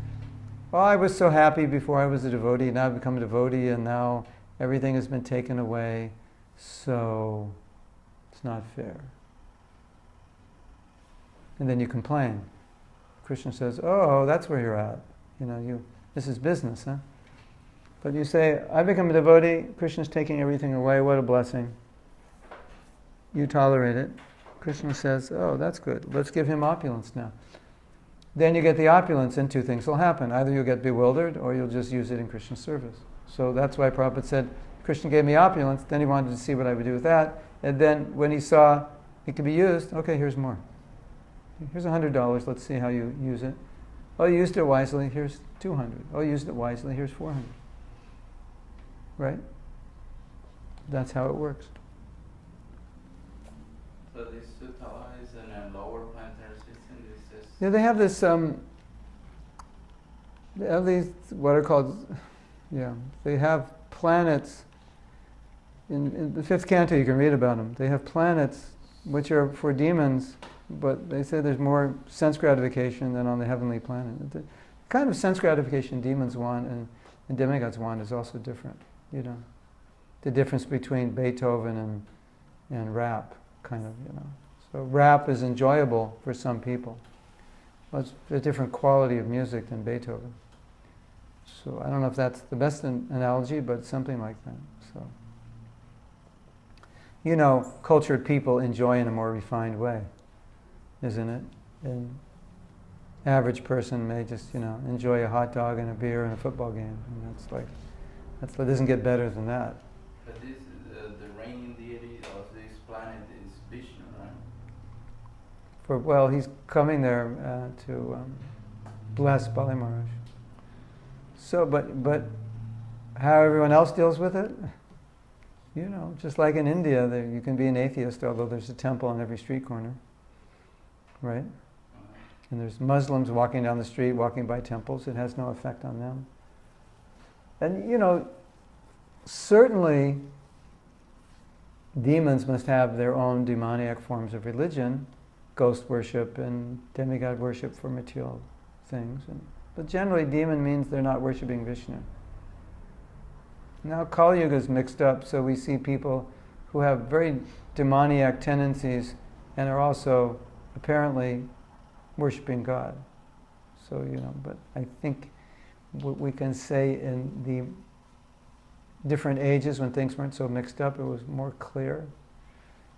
Oh, I was so happy before I was a devotee. Now I've become a devotee, and now everything has been taken away. So it's not fair. And then you complain. Krishna says, oh, that's where you're at. This is business, huh? But you say, I become a devotee, Krishna's taking everything away, what a blessing. You tolerate it. Krishna says, oh, that's good. Let's give him opulence now. Then you get the opulence and two things will happen. Either you'll get bewildered or you'll just use it in Krishna's service. So that's why Prabhupada said, Krishna gave me opulence, then he wanted to see what I would do with that. And then when he saw it could be used, okay, here's more. Here's $100, let's see how you use it. Oh, you used it wisely, here's 200. Oh, you used it wisely, here's 400. Right? That's how it works. So these sutala is in a lower planetary system. Yeah, they have this. They have these what are called. Yeah, they have planets. In the fifth canto, you can read about them. They have planets which are for demons, but they say there's more sense gratification than on the heavenly planet. The kind of sense gratification demons want and demigods want is also different. The difference between Beethoven and rap. So rap is enjoyable for some people. Well, it's a different quality of music than Beethoven. So I don't know if that's the best analogy, but something like that. So, cultured people enjoy in a more refined way, isn't it? An average person may just, enjoy a hot dog and a beer and a football game. And it doesn't get better than that. But this the reigning deity of this planet is Vishnu, right? He's coming there to bless Bali Maharaj. So, but how everyone else deals with it, just like in India, you can be an atheist, although there's a temple on every street corner, right? And there's Muslims walking down the street, walking by temples. It has no effect on them. And, certainly demons must have their own demoniac forms of religion, ghost worship and demigod worship for material things. But generally, demon means they're not worshiping Vishnu. Now, Kali Yuga is mixed up, so we see people who have very demoniac tendencies and are also apparently worshiping God. So, but I think what we can say in the different ages when things weren't so mixed up, it was more clear.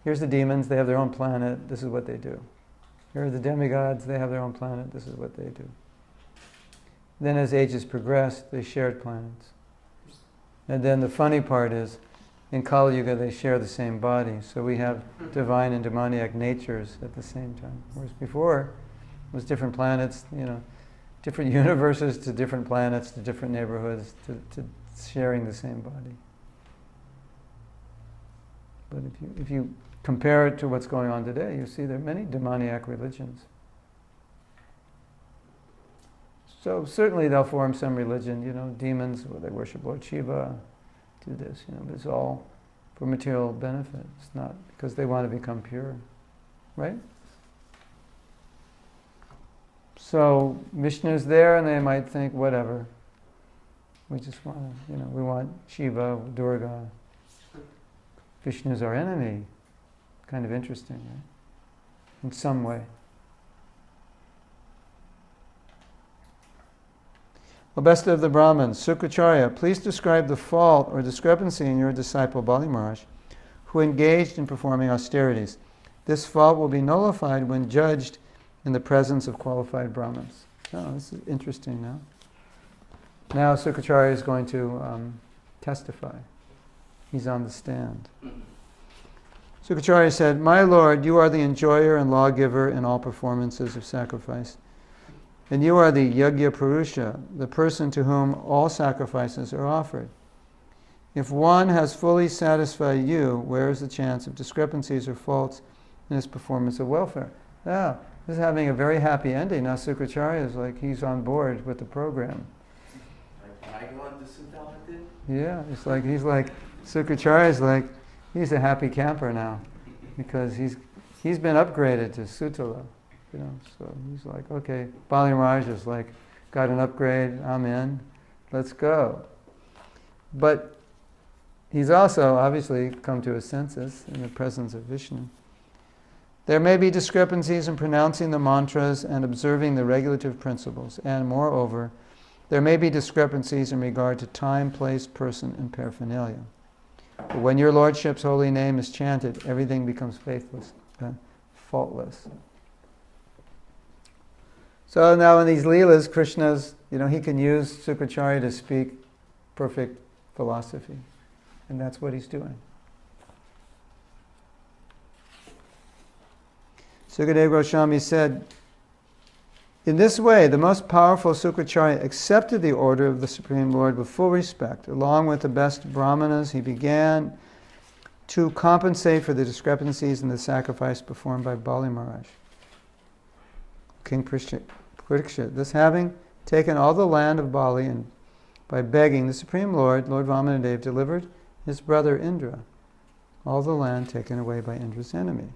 Here's the demons, they have their own planet, this is what they do. Here are the demigods, they have their own planet, this is what they do. Then as ages progressed, they shared planets. And then the funny part is, in Kali Yuga they share the same body, so we have divine and demoniac natures at the same time. Whereas before, it was different planets, different universes to different planets, to different neighborhoods, to sharing the same body. But if you compare it to what's going on today, you see there are many demoniac religions. So certainly they'll form some religion, demons, where they worship Lord Shiva, do this, but it's all for material benefit. It's not because they want to become pure, right? So Vishnu's there and they might think, whatever. We just want to, we want Shiva, Durga. Vishnu's our enemy. Kind of interesting, right? In some way. O best of the Brahmins, Sukracharya, please describe the fault or discrepancy in your disciple Bali Maharaj, who engaged in performing austerities. This fault will be nullified when judged in the presence of qualified Brahmins. Oh, this is interesting now. Now Sukacharya is going to testify. He's on the stand. Sukacharya said, "My Lord, you are the enjoyer and lawgiver in all performances of sacrifice. And you are the Yajna Purusha, the person to whom all sacrifices are offered. If one has fully satisfied you, where is the chance of discrepancies or faults in his performance of welfare?" Now, this is having a very happy ending. Now Sukacharya is like, he's on board with the program. Like, am I going to Sutta with it? Yeah, he's like, Sukacharya is like, he's a happy camper now. Because he's been upgraded to Sutala. So he's like, okay, Bali Maharaj is like, got an upgrade, I'm in, let's go. But he's also obviously come to his senses in the presence of Vishnu. There may be discrepancies in pronouncing the mantras and observing the regulative principles, and moreover, there may be discrepancies in regard to time, place, person, and paraphernalia. But when your Lordship's holy name is chanted, everything becomes faultless. So now in these Leelas, Krishna's, he can use Sukacharya to speak perfect philosophy. And that's what he's doing. Sukadeva Goswami said, in this way, the most powerful Sukacharya accepted the order of the Supreme Lord with full respect. Along with the best brahmanas, he began to compensate for the discrepancies in the sacrifice performed by Bali Maharaj. King Parikshit, this having taken all the land of Bali and by begging the Supreme Lord, Lord Vamanadeva delivered his brother Indra, all the land taken away by Indra's enemy.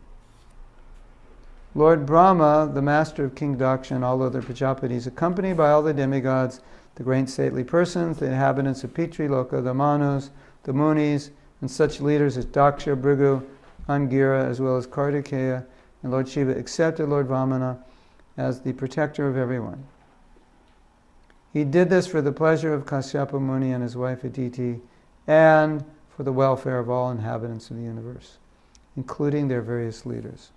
Lord Brahma, the master of King Daksha and all other Prajapatis, accompanied by all the demigods, the great saintly persons, the inhabitants of Pitri Loka, the Manus, the Munis, and such leaders as Daksha, Bhrigu, Angira, as well as Kartikeya, and Lord Shiva accepted Lord Vamana as the protector of everyone. He did this for the pleasure of Kasyapa Muni and his wife Aditi, and for the welfare of all inhabitants of the universe, including their various leaders.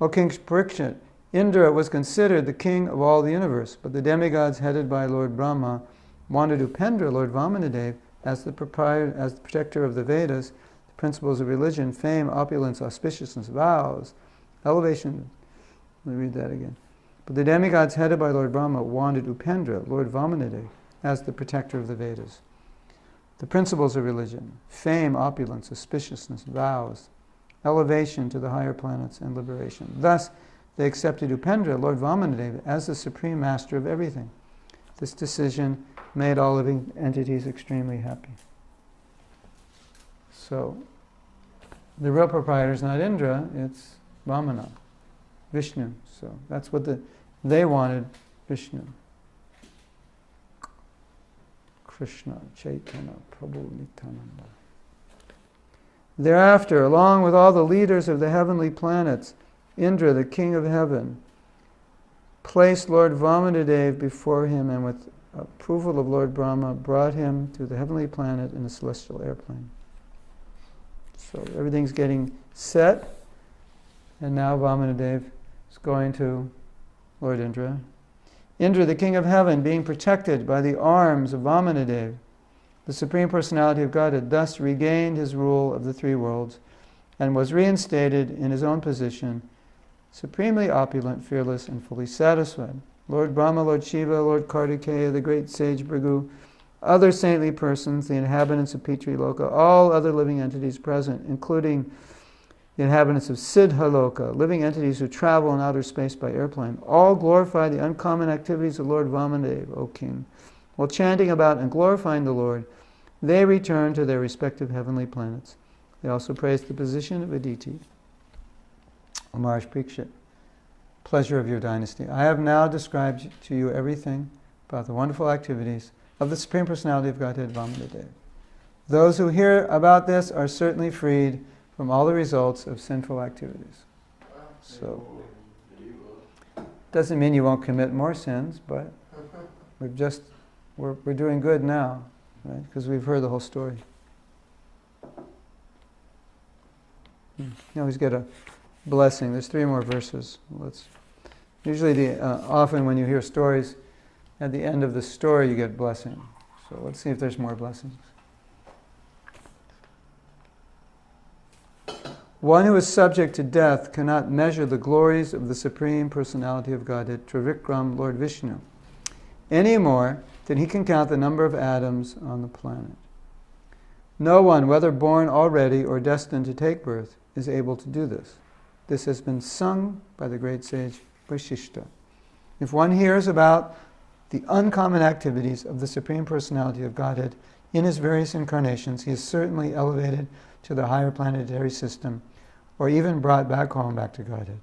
O King Parikshit, Indra was considered the king of all the universe, but the demigods headed by Lord Brahma wanted Upendra, Lord Vamanadeva, as the protector of the Vedas, the principles of religion, fame, opulence, auspiciousness, vows, elevation. Let me read that again. But the demigods headed by Lord Brahma wanted Upendra, Lord Vamanadeva, as the protector of the Vedas, the principles of religion, fame, opulence, auspiciousness, vows, elevation to the higher planets, and liberation. Thus, they accepted Upendra, Lord Vamanadeva, as the supreme master of everything. This decision made all living entities extremely happy. So, the real proprietor is not Indra, it's Vamana, Vishnu. So, that's what they wanted, Vishnu. Krishna, Chaitanya, Prabhu Nityananda. Thereafter, along with all the leaders of the heavenly planets, Indra, the king of heaven, placed Lord Vamanadeva before him and with approval of Lord Brahma brought him to the heavenly planet in a celestial airplane. So everything's getting set, and now Vamanadeva is going to Lord Indra. Indra, the king of heaven, being protected by the arms of Vamanadeva, the Supreme Personality of Godhead, thus regained his rule of the three worlds and was reinstated in his own position, supremely opulent, fearless, and fully satisfied. Lord Brahma, Lord Shiva, Lord Kartikeya, the great sage Bhrigu, other saintly persons, the inhabitants of Pitri Loka, all other living entities present, including the inhabitants of Siddha Loka, living entities who travel in outer space by airplane, all glorify the uncommon activities of Lord Vamanadeva, O King. While chanting about and glorifying the Lord, they return to their respective heavenly planets. They also praise the position of Aditi. O Maharaj Parikshit, pleasure of your dynasty. I have now described to you everything about the wonderful activities of the Supreme Personality of Godhead, Vamanadeva. Those who hear about this are certainly freed from all the results of sinful activities. So, doesn't mean you won't commit more sins, but we're doing good now. right? Because we've heard the whole story. You always get a blessing. There's 3 more verses. Usually, often when you hear stories, at the end of the story you get blessing. So let's see if there's more blessings. One who is subject to death cannot measure the glories of the Supreme Personality of Godhead, Trivikram, Lord Vishnu, any more than he can count the number of atoms on the planet. No one, whether born already or destined to take birth, is able to do this. This has been sung by the great sage Vasishta. If one hears about the uncommon activities of the Supreme Personality of Godhead in his various incarnations, he is certainly elevated to the higher planetary system, or even brought back home, back to Godhead.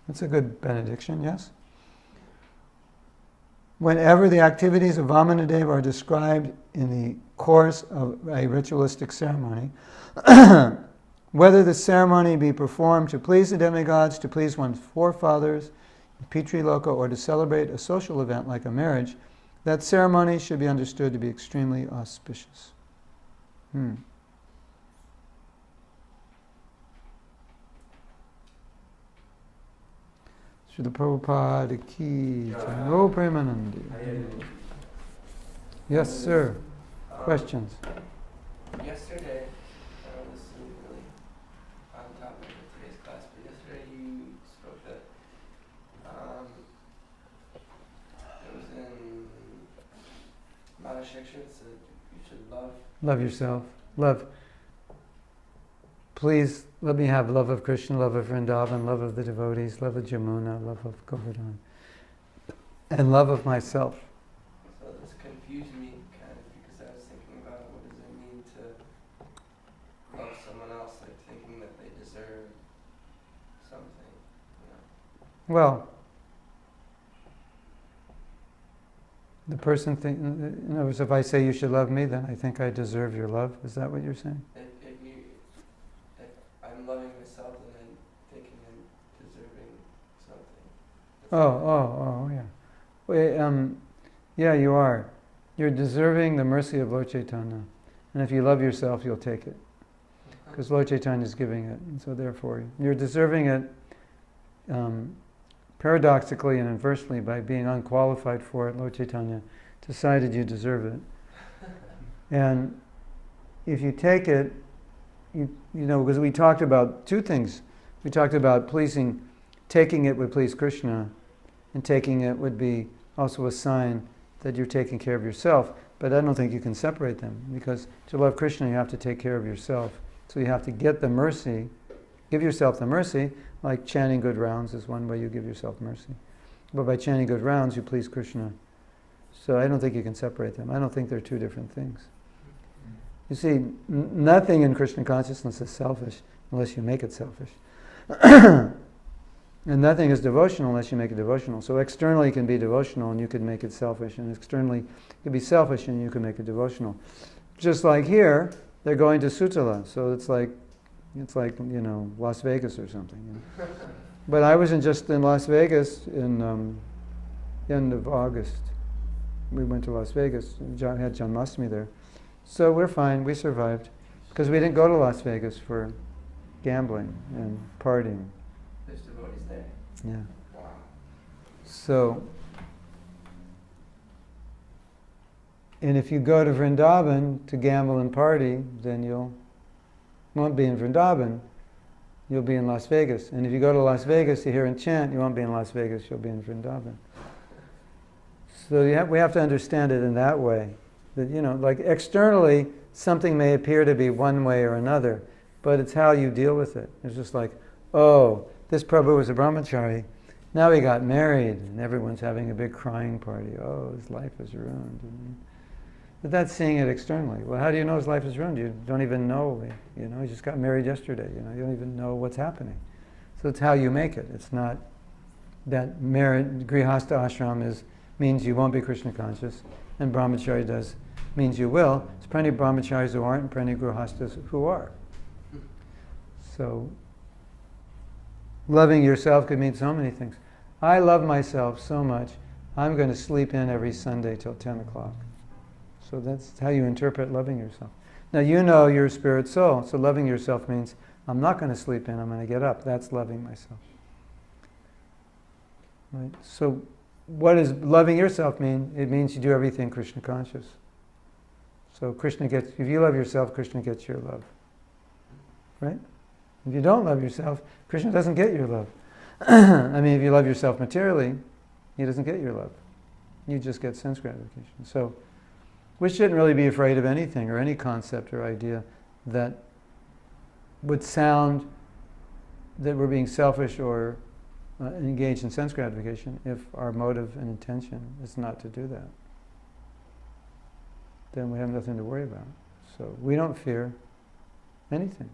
That's a good benediction, yes? Whenever the activities of Vamanadeva are described in the course of a ritualistic ceremony, whether the ceremony be performed to please the demigods, to please one's forefathers, in Pitri Loka, or to celebrate a social event like a marriage, that ceremony should be understood to be extremely auspicious. Srila Prabhupada ki jai. Oh, Premanandi. Yes, sir. Questions? Yesterday, this isn't really on topic of today's class, but yesterday you spoke that it was in Mata Shiksha, it said you should love yourself. Love. Please let me have love of Krishna, love of Vrindavan, love of the devotees, love of Jamuna, love of Govardhan, and love of myself. So this confused me kind of because I was thinking about what does it mean to love someone else, like thinking that they deserve something, you know? Well, the person in other words, if I say you should love me, then I think I deserve your love. Is that what you're saying? If I'm loving myself, then I'm thinking I'm deserving something. Oh, yeah. Well, yeah, you are. You're deserving the mercy of Lord Chaitanya. And if you love yourself, you'll take it. Because Lord Chaitanya is giving it. And so therefore, you're deserving it paradoxically and inversely by being unqualified for it. Lord Chaitanya decided you deserve it. And if you take it, you know, because we talked about 2 things. We talked about taking it would please Krishna, and taking it would be also a sign that you're taking care of yourself. But I don't think you can separate them, because to love Krishna you have to take care of yourself. So you have to get the mercy, give yourself the mercy, like chanting good rounds is one way you give yourself mercy. But by chanting good rounds you please Krishna. So I don't think you can separate them. I don't think they're 2 different things. You see, nothing in Krishna consciousness is selfish unless you make it selfish. And nothing is devotional unless you make it devotional. So externally it can be devotional and you can make it selfish, and externally it can be selfish and you can make it devotional. Just like here, they're going to Sutala, so it's like Las Vegas or something. You know? But I wasn't just in Las Vegas in end of August. We went to Las Vegas. Had Janmashtami there. So we're fine, we survived. Because we didn't go to Las Vegas for gambling and partying. There's devotees there. Yeah. Wow. So, and if you go to Vrindavan to gamble and party, then you won't be in Vrindavan, you'll be in Las Vegas. And if you go to Las Vegas to hear and chant, you won't be in Las Vegas, you'll be in Vrindavan. So we have to understand it in that way. That, you know, like externally, something may appear to be one way or another, but it's how you deal with it. It's just like, oh, this Prabhu was a brahmachari, now he got married, and everyone's having a big crying party. Oh, his life is ruined. But that's seeing it externally. Well, how do you know his life is ruined? You don't even know. You know, he just got married yesterday. You know, you don't even know what's happening. So it's how you make it. It's not that married grihastha ashram means you won't be Krishna conscious, and brahmachari means you will. There's plenty of brahmacharis who aren't, and plenty of grihasthas who are. So loving yourself could mean so many things. I love myself so much, I'm going to sleep in every Sunday till 10 o'clock. So that's how you interpret loving yourself. Now you know you're a spirit soul, so loving yourself means I'm not going to sleep in, I'm going to get up. That's loving myself. Right? So what does loving yourself mean? It means you do everything Krishna conscious. So if you love yourself, Krishna gets your love. Right? If you don't love yourself, Krishna doesn't get your love. I mean, if you love yourself materially, he doesn't get your love. You just get sense gratification. So we shouldn't really be afraid of anything or any concept or idea that would sound that we're being selfish or engaged in sense gratification if our motive and intention is not to do that. Then we have nothing to worry about. So we don't fear anything.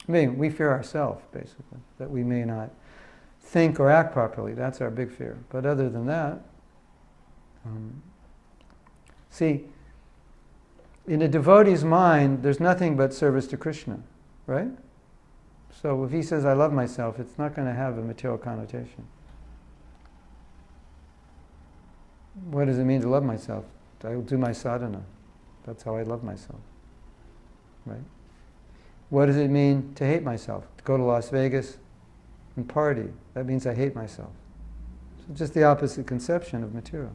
I mean, we fear ourselves, basically, that we may not think or act properly. That's our big fear. But other than that, see, in a devotee's mind, there's nothing but service to Krishna, right? So if he says, I love myself, it's not going to have a material connotation. What does it mean to love myself? I will do my sadhana. That's how I love myself, right? What does it mean to hate myself? To go to Las Vegas and party. That means I hate myself. So just the opposite conception of material.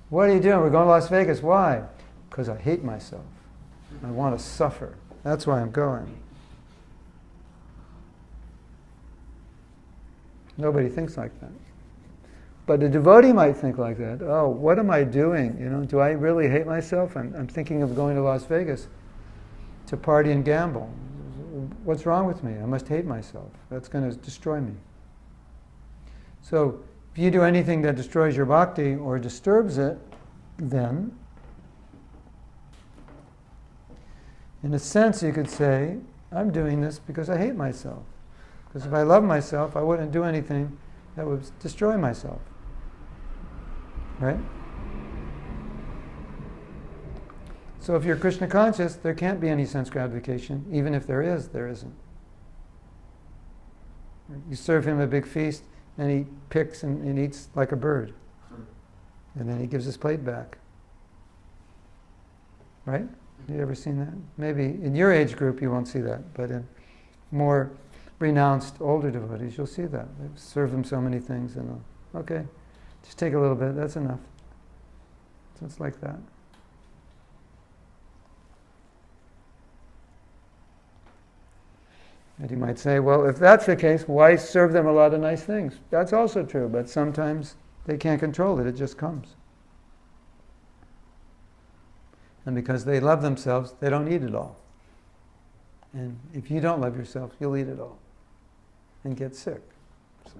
What are you doing? We're going to Las Vegas. Why? Because I hate myself. I want to suffer. That's why I'm going. Nobody thinks like that. But a devotee might think like that. Oh, what am I doing? Do I really hate myself? I'm thinking of going to Las Vegas to party and gamble. What's wrong with me? I must hate myself. That's going to destroy me. So if you do anything that destroys your bhakti or disturbs it, then in a sense you could say, I'm doing this because I hate myself. Because if I love myself, I wouldn't do anything that would destroy myself. Right? So if you're Krishna conscious, there can't be any sense gratification. Even if there is, there isn't. You serve him a big feast, and he picks and eats like a bird. And then he gives his plate back. Right? Have you ever seen that? Maybe in your age group you won't see that, but in more renounced older devotees you'll see that. They serve him so many things, and they'll, okay, just take a little bit, that's enough. So it's like that. And you might say, well, if that's the case, why serve them a lot of nice things? That's also true, but sometimes they can't control it, it just comes. And because they love themselves, they don't eat it all. And if you don't love yourself, you'll eat it all and get sick. So.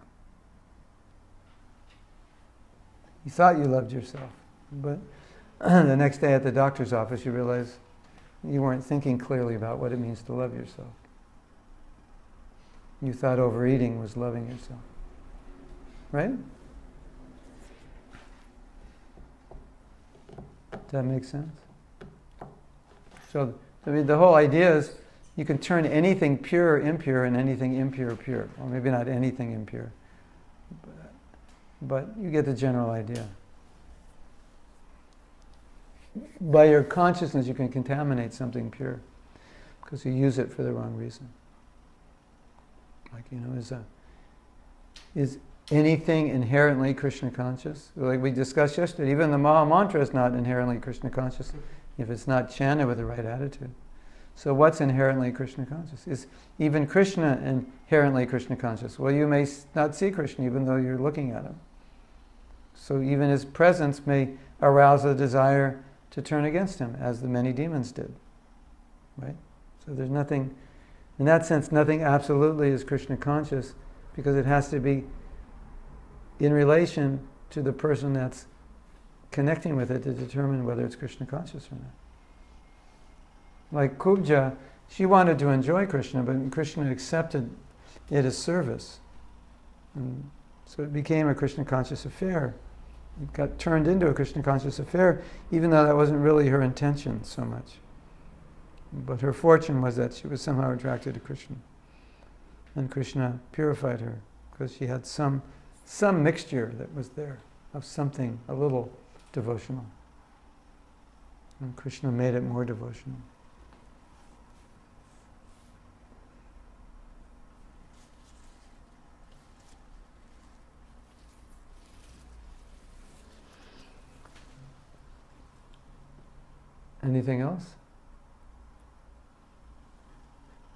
You thought you loved yourself, but the next day at the doctor's office you realize you weren't thinking clearly about what it means to love yourself. You thought overeating was loving yourself. Right? Does that make sense? So the whole idea is you can turn anything pure impure and anything impure pure. Or maybe not anything impure. But you get the general idea. By your consciousness you can contaminate something pure because you use it for the wrong reason. Like, is anything inherently Krishna conscious? Like we discussed yesterday, even the Maha Mantra is not inherently Krishna conscious if it's not chanted with the right attitude. So what's inherently Krishna conscious? Is even Krishna inherently Krishna conscious? Well, you may not see Krishna even though you're looking at him. So even his presence may arouse a desire to turn against him, as the many demons did. Right? So there's nothing, in that sense, nothing absolutely is Krishna conscious, because it has to be in relation to the person that's connecting with it to determine whether it's Krishna conscious or not. Like Kubja, she wanted to enjoy Krishna, but Krishna accepted it as service. And so it became a Krishna conscious affair. It got turned into a Krishna conscious affair, even though that wasn't really her intention so much. But her fortune was that she was somehow attracted to Krishna. And Krishna purified her, because she had some mixture that was there, of something a little devotional. And Krishna made it more devotional. Anything else?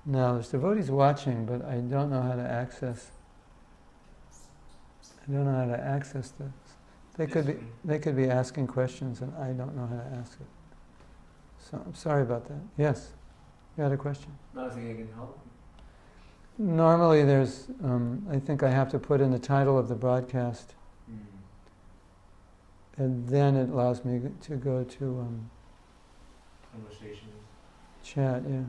Now, there's devotees watching, but I don't know how to access. I don't know how to access this. They could be asking questions, and I don't know how to ask it. So I'm sorry about that. Yes, you had a question. No, I think I can help. Normally, there's. I think I have to put in the title of the broadcast, and then it allows me to go to Conversation. chat. Yeah.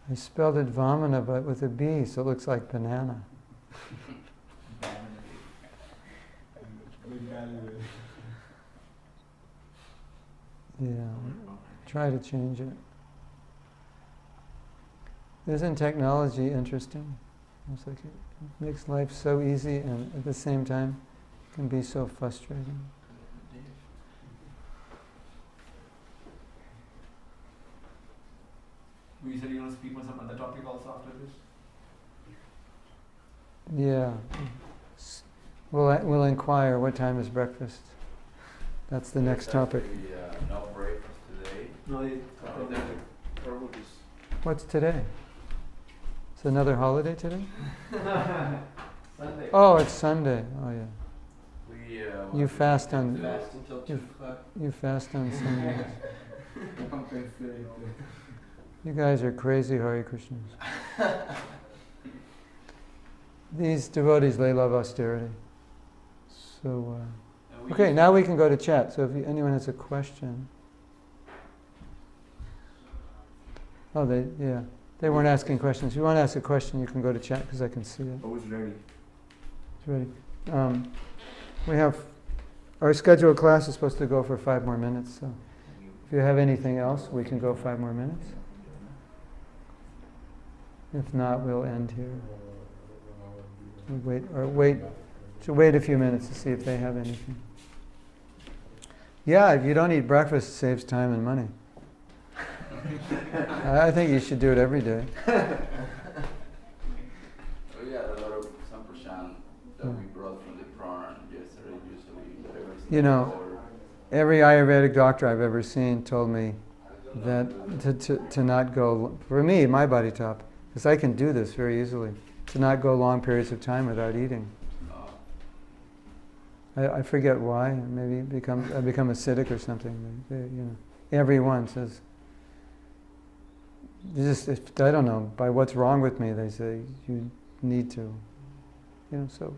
I spelled it Vamana, but with a B, so it looks like banana. Yeah, try to change it. Isn't technology interesting? It's like it makes life so easy, and at the same time can be so frustrating. You said you want to speak on some other topic also after this? Yeah. We'll inquire what time is breakfast. That's the next topic. No breakfast today. No, What's today? It's another holiday today? Sunday. Oh, it's Sunday. Oh yeah. We You fast on Fast until 2 o'clock. you fast on Sundays. You guys are crazy Hare Krishnas. These devotees, they love austerity. So, okay, now we can go to chat. So if anyone has a question. Oh, they weren't asking questions. If you want to ask a question, you can go to chat because I can see it. Who's ready? It's ready. We have, our scheduled class is supposed to go for 5 more minutes. So if you have anything else, we can go 5 more minutes. If not, we'll end here. Wait a few minutes to see if they have anything. Yeah, if you don't eat breakfast, it saves time and money. I think you should do it every day. We had a lot of samprashan that we brought from the prawn yesterday. Usually, You know, every Ayurvedic doctor I've ever seen told me that to not go, for me, my body top, because I can do this very easily, to not go long periods of time without eating. I forget why. Maybe I become acidic or something. Everyone says. I don't know. By what's wrong with me, they say you need to. So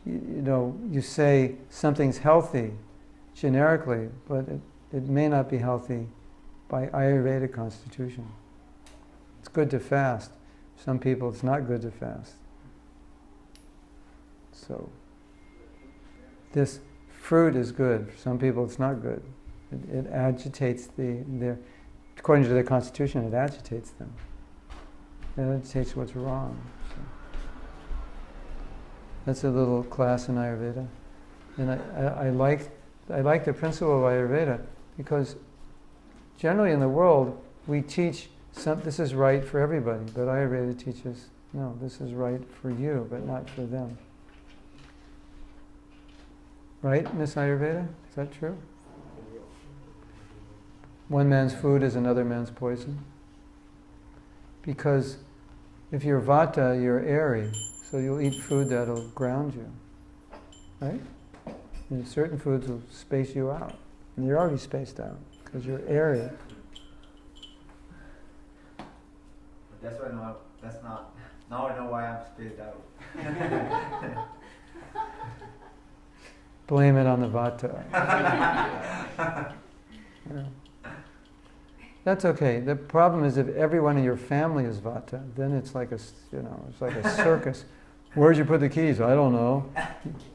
you say something's healthy generically, but it may not be healthy by Ayurvedic constitution. It's good to fast. Some people, it's not good to fast. So, this fruit is good. For some people, it's not good. It agitates according to their constitution, it agitates them. It agitates what's wrong. So. That's a little class in Ayurveda. And I like the principle of Ayurveda because generally in the world, we teach this is right for everybody, but Ayurveda teaches, no, this is right for you, but not for them. Right, Miss Ayurveda? Is that true? One man's food is another man's poison. Because if you're Vata, you're airy, so you'll eat food that'll ground you. Right? And certain foods will space you out. And you're already spaced out, because you're airy. That's why now I know why I'm spaced out. Blame it on the Vata. Yeah. That's okay. The problem is if everyone in your family is Vata, then it's like it's like a circus. Where'd you put the keys? I don't know.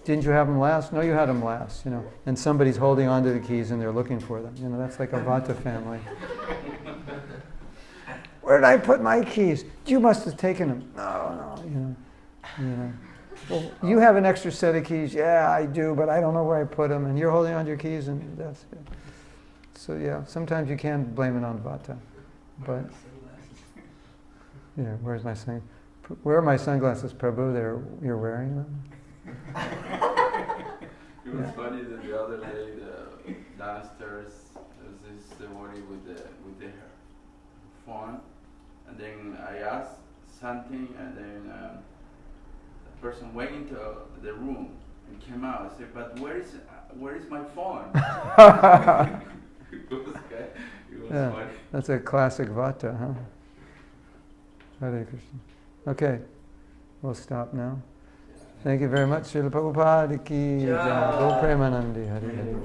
Didn't you have them last? No, you had them last. And somebody's holding onto the keys and they're looking for them. That's like a Vata family. Where did I put my keys? You must have taken them. No, you know. Well, you have an extra set of keys. Yeah, I do, but I don't know where I put them. And you're holding on to your keys, and that's it. So yeah, sometimes you can blame it on Vata, but yeah. Where are my sunglasses, Prabhu? You're wearing them. It was funny that the other day, downstairs, there was this devotee with the phone, and then I asked something, and then the person went into the room and came out. I said, "But where is my phone?" It was funny. That's a classic Vata, huh? Hare Krishna. Okay, we'll stop now. Thank you very much, Srila Prabhupada ki jai. Go Premanandi. Hare Hare.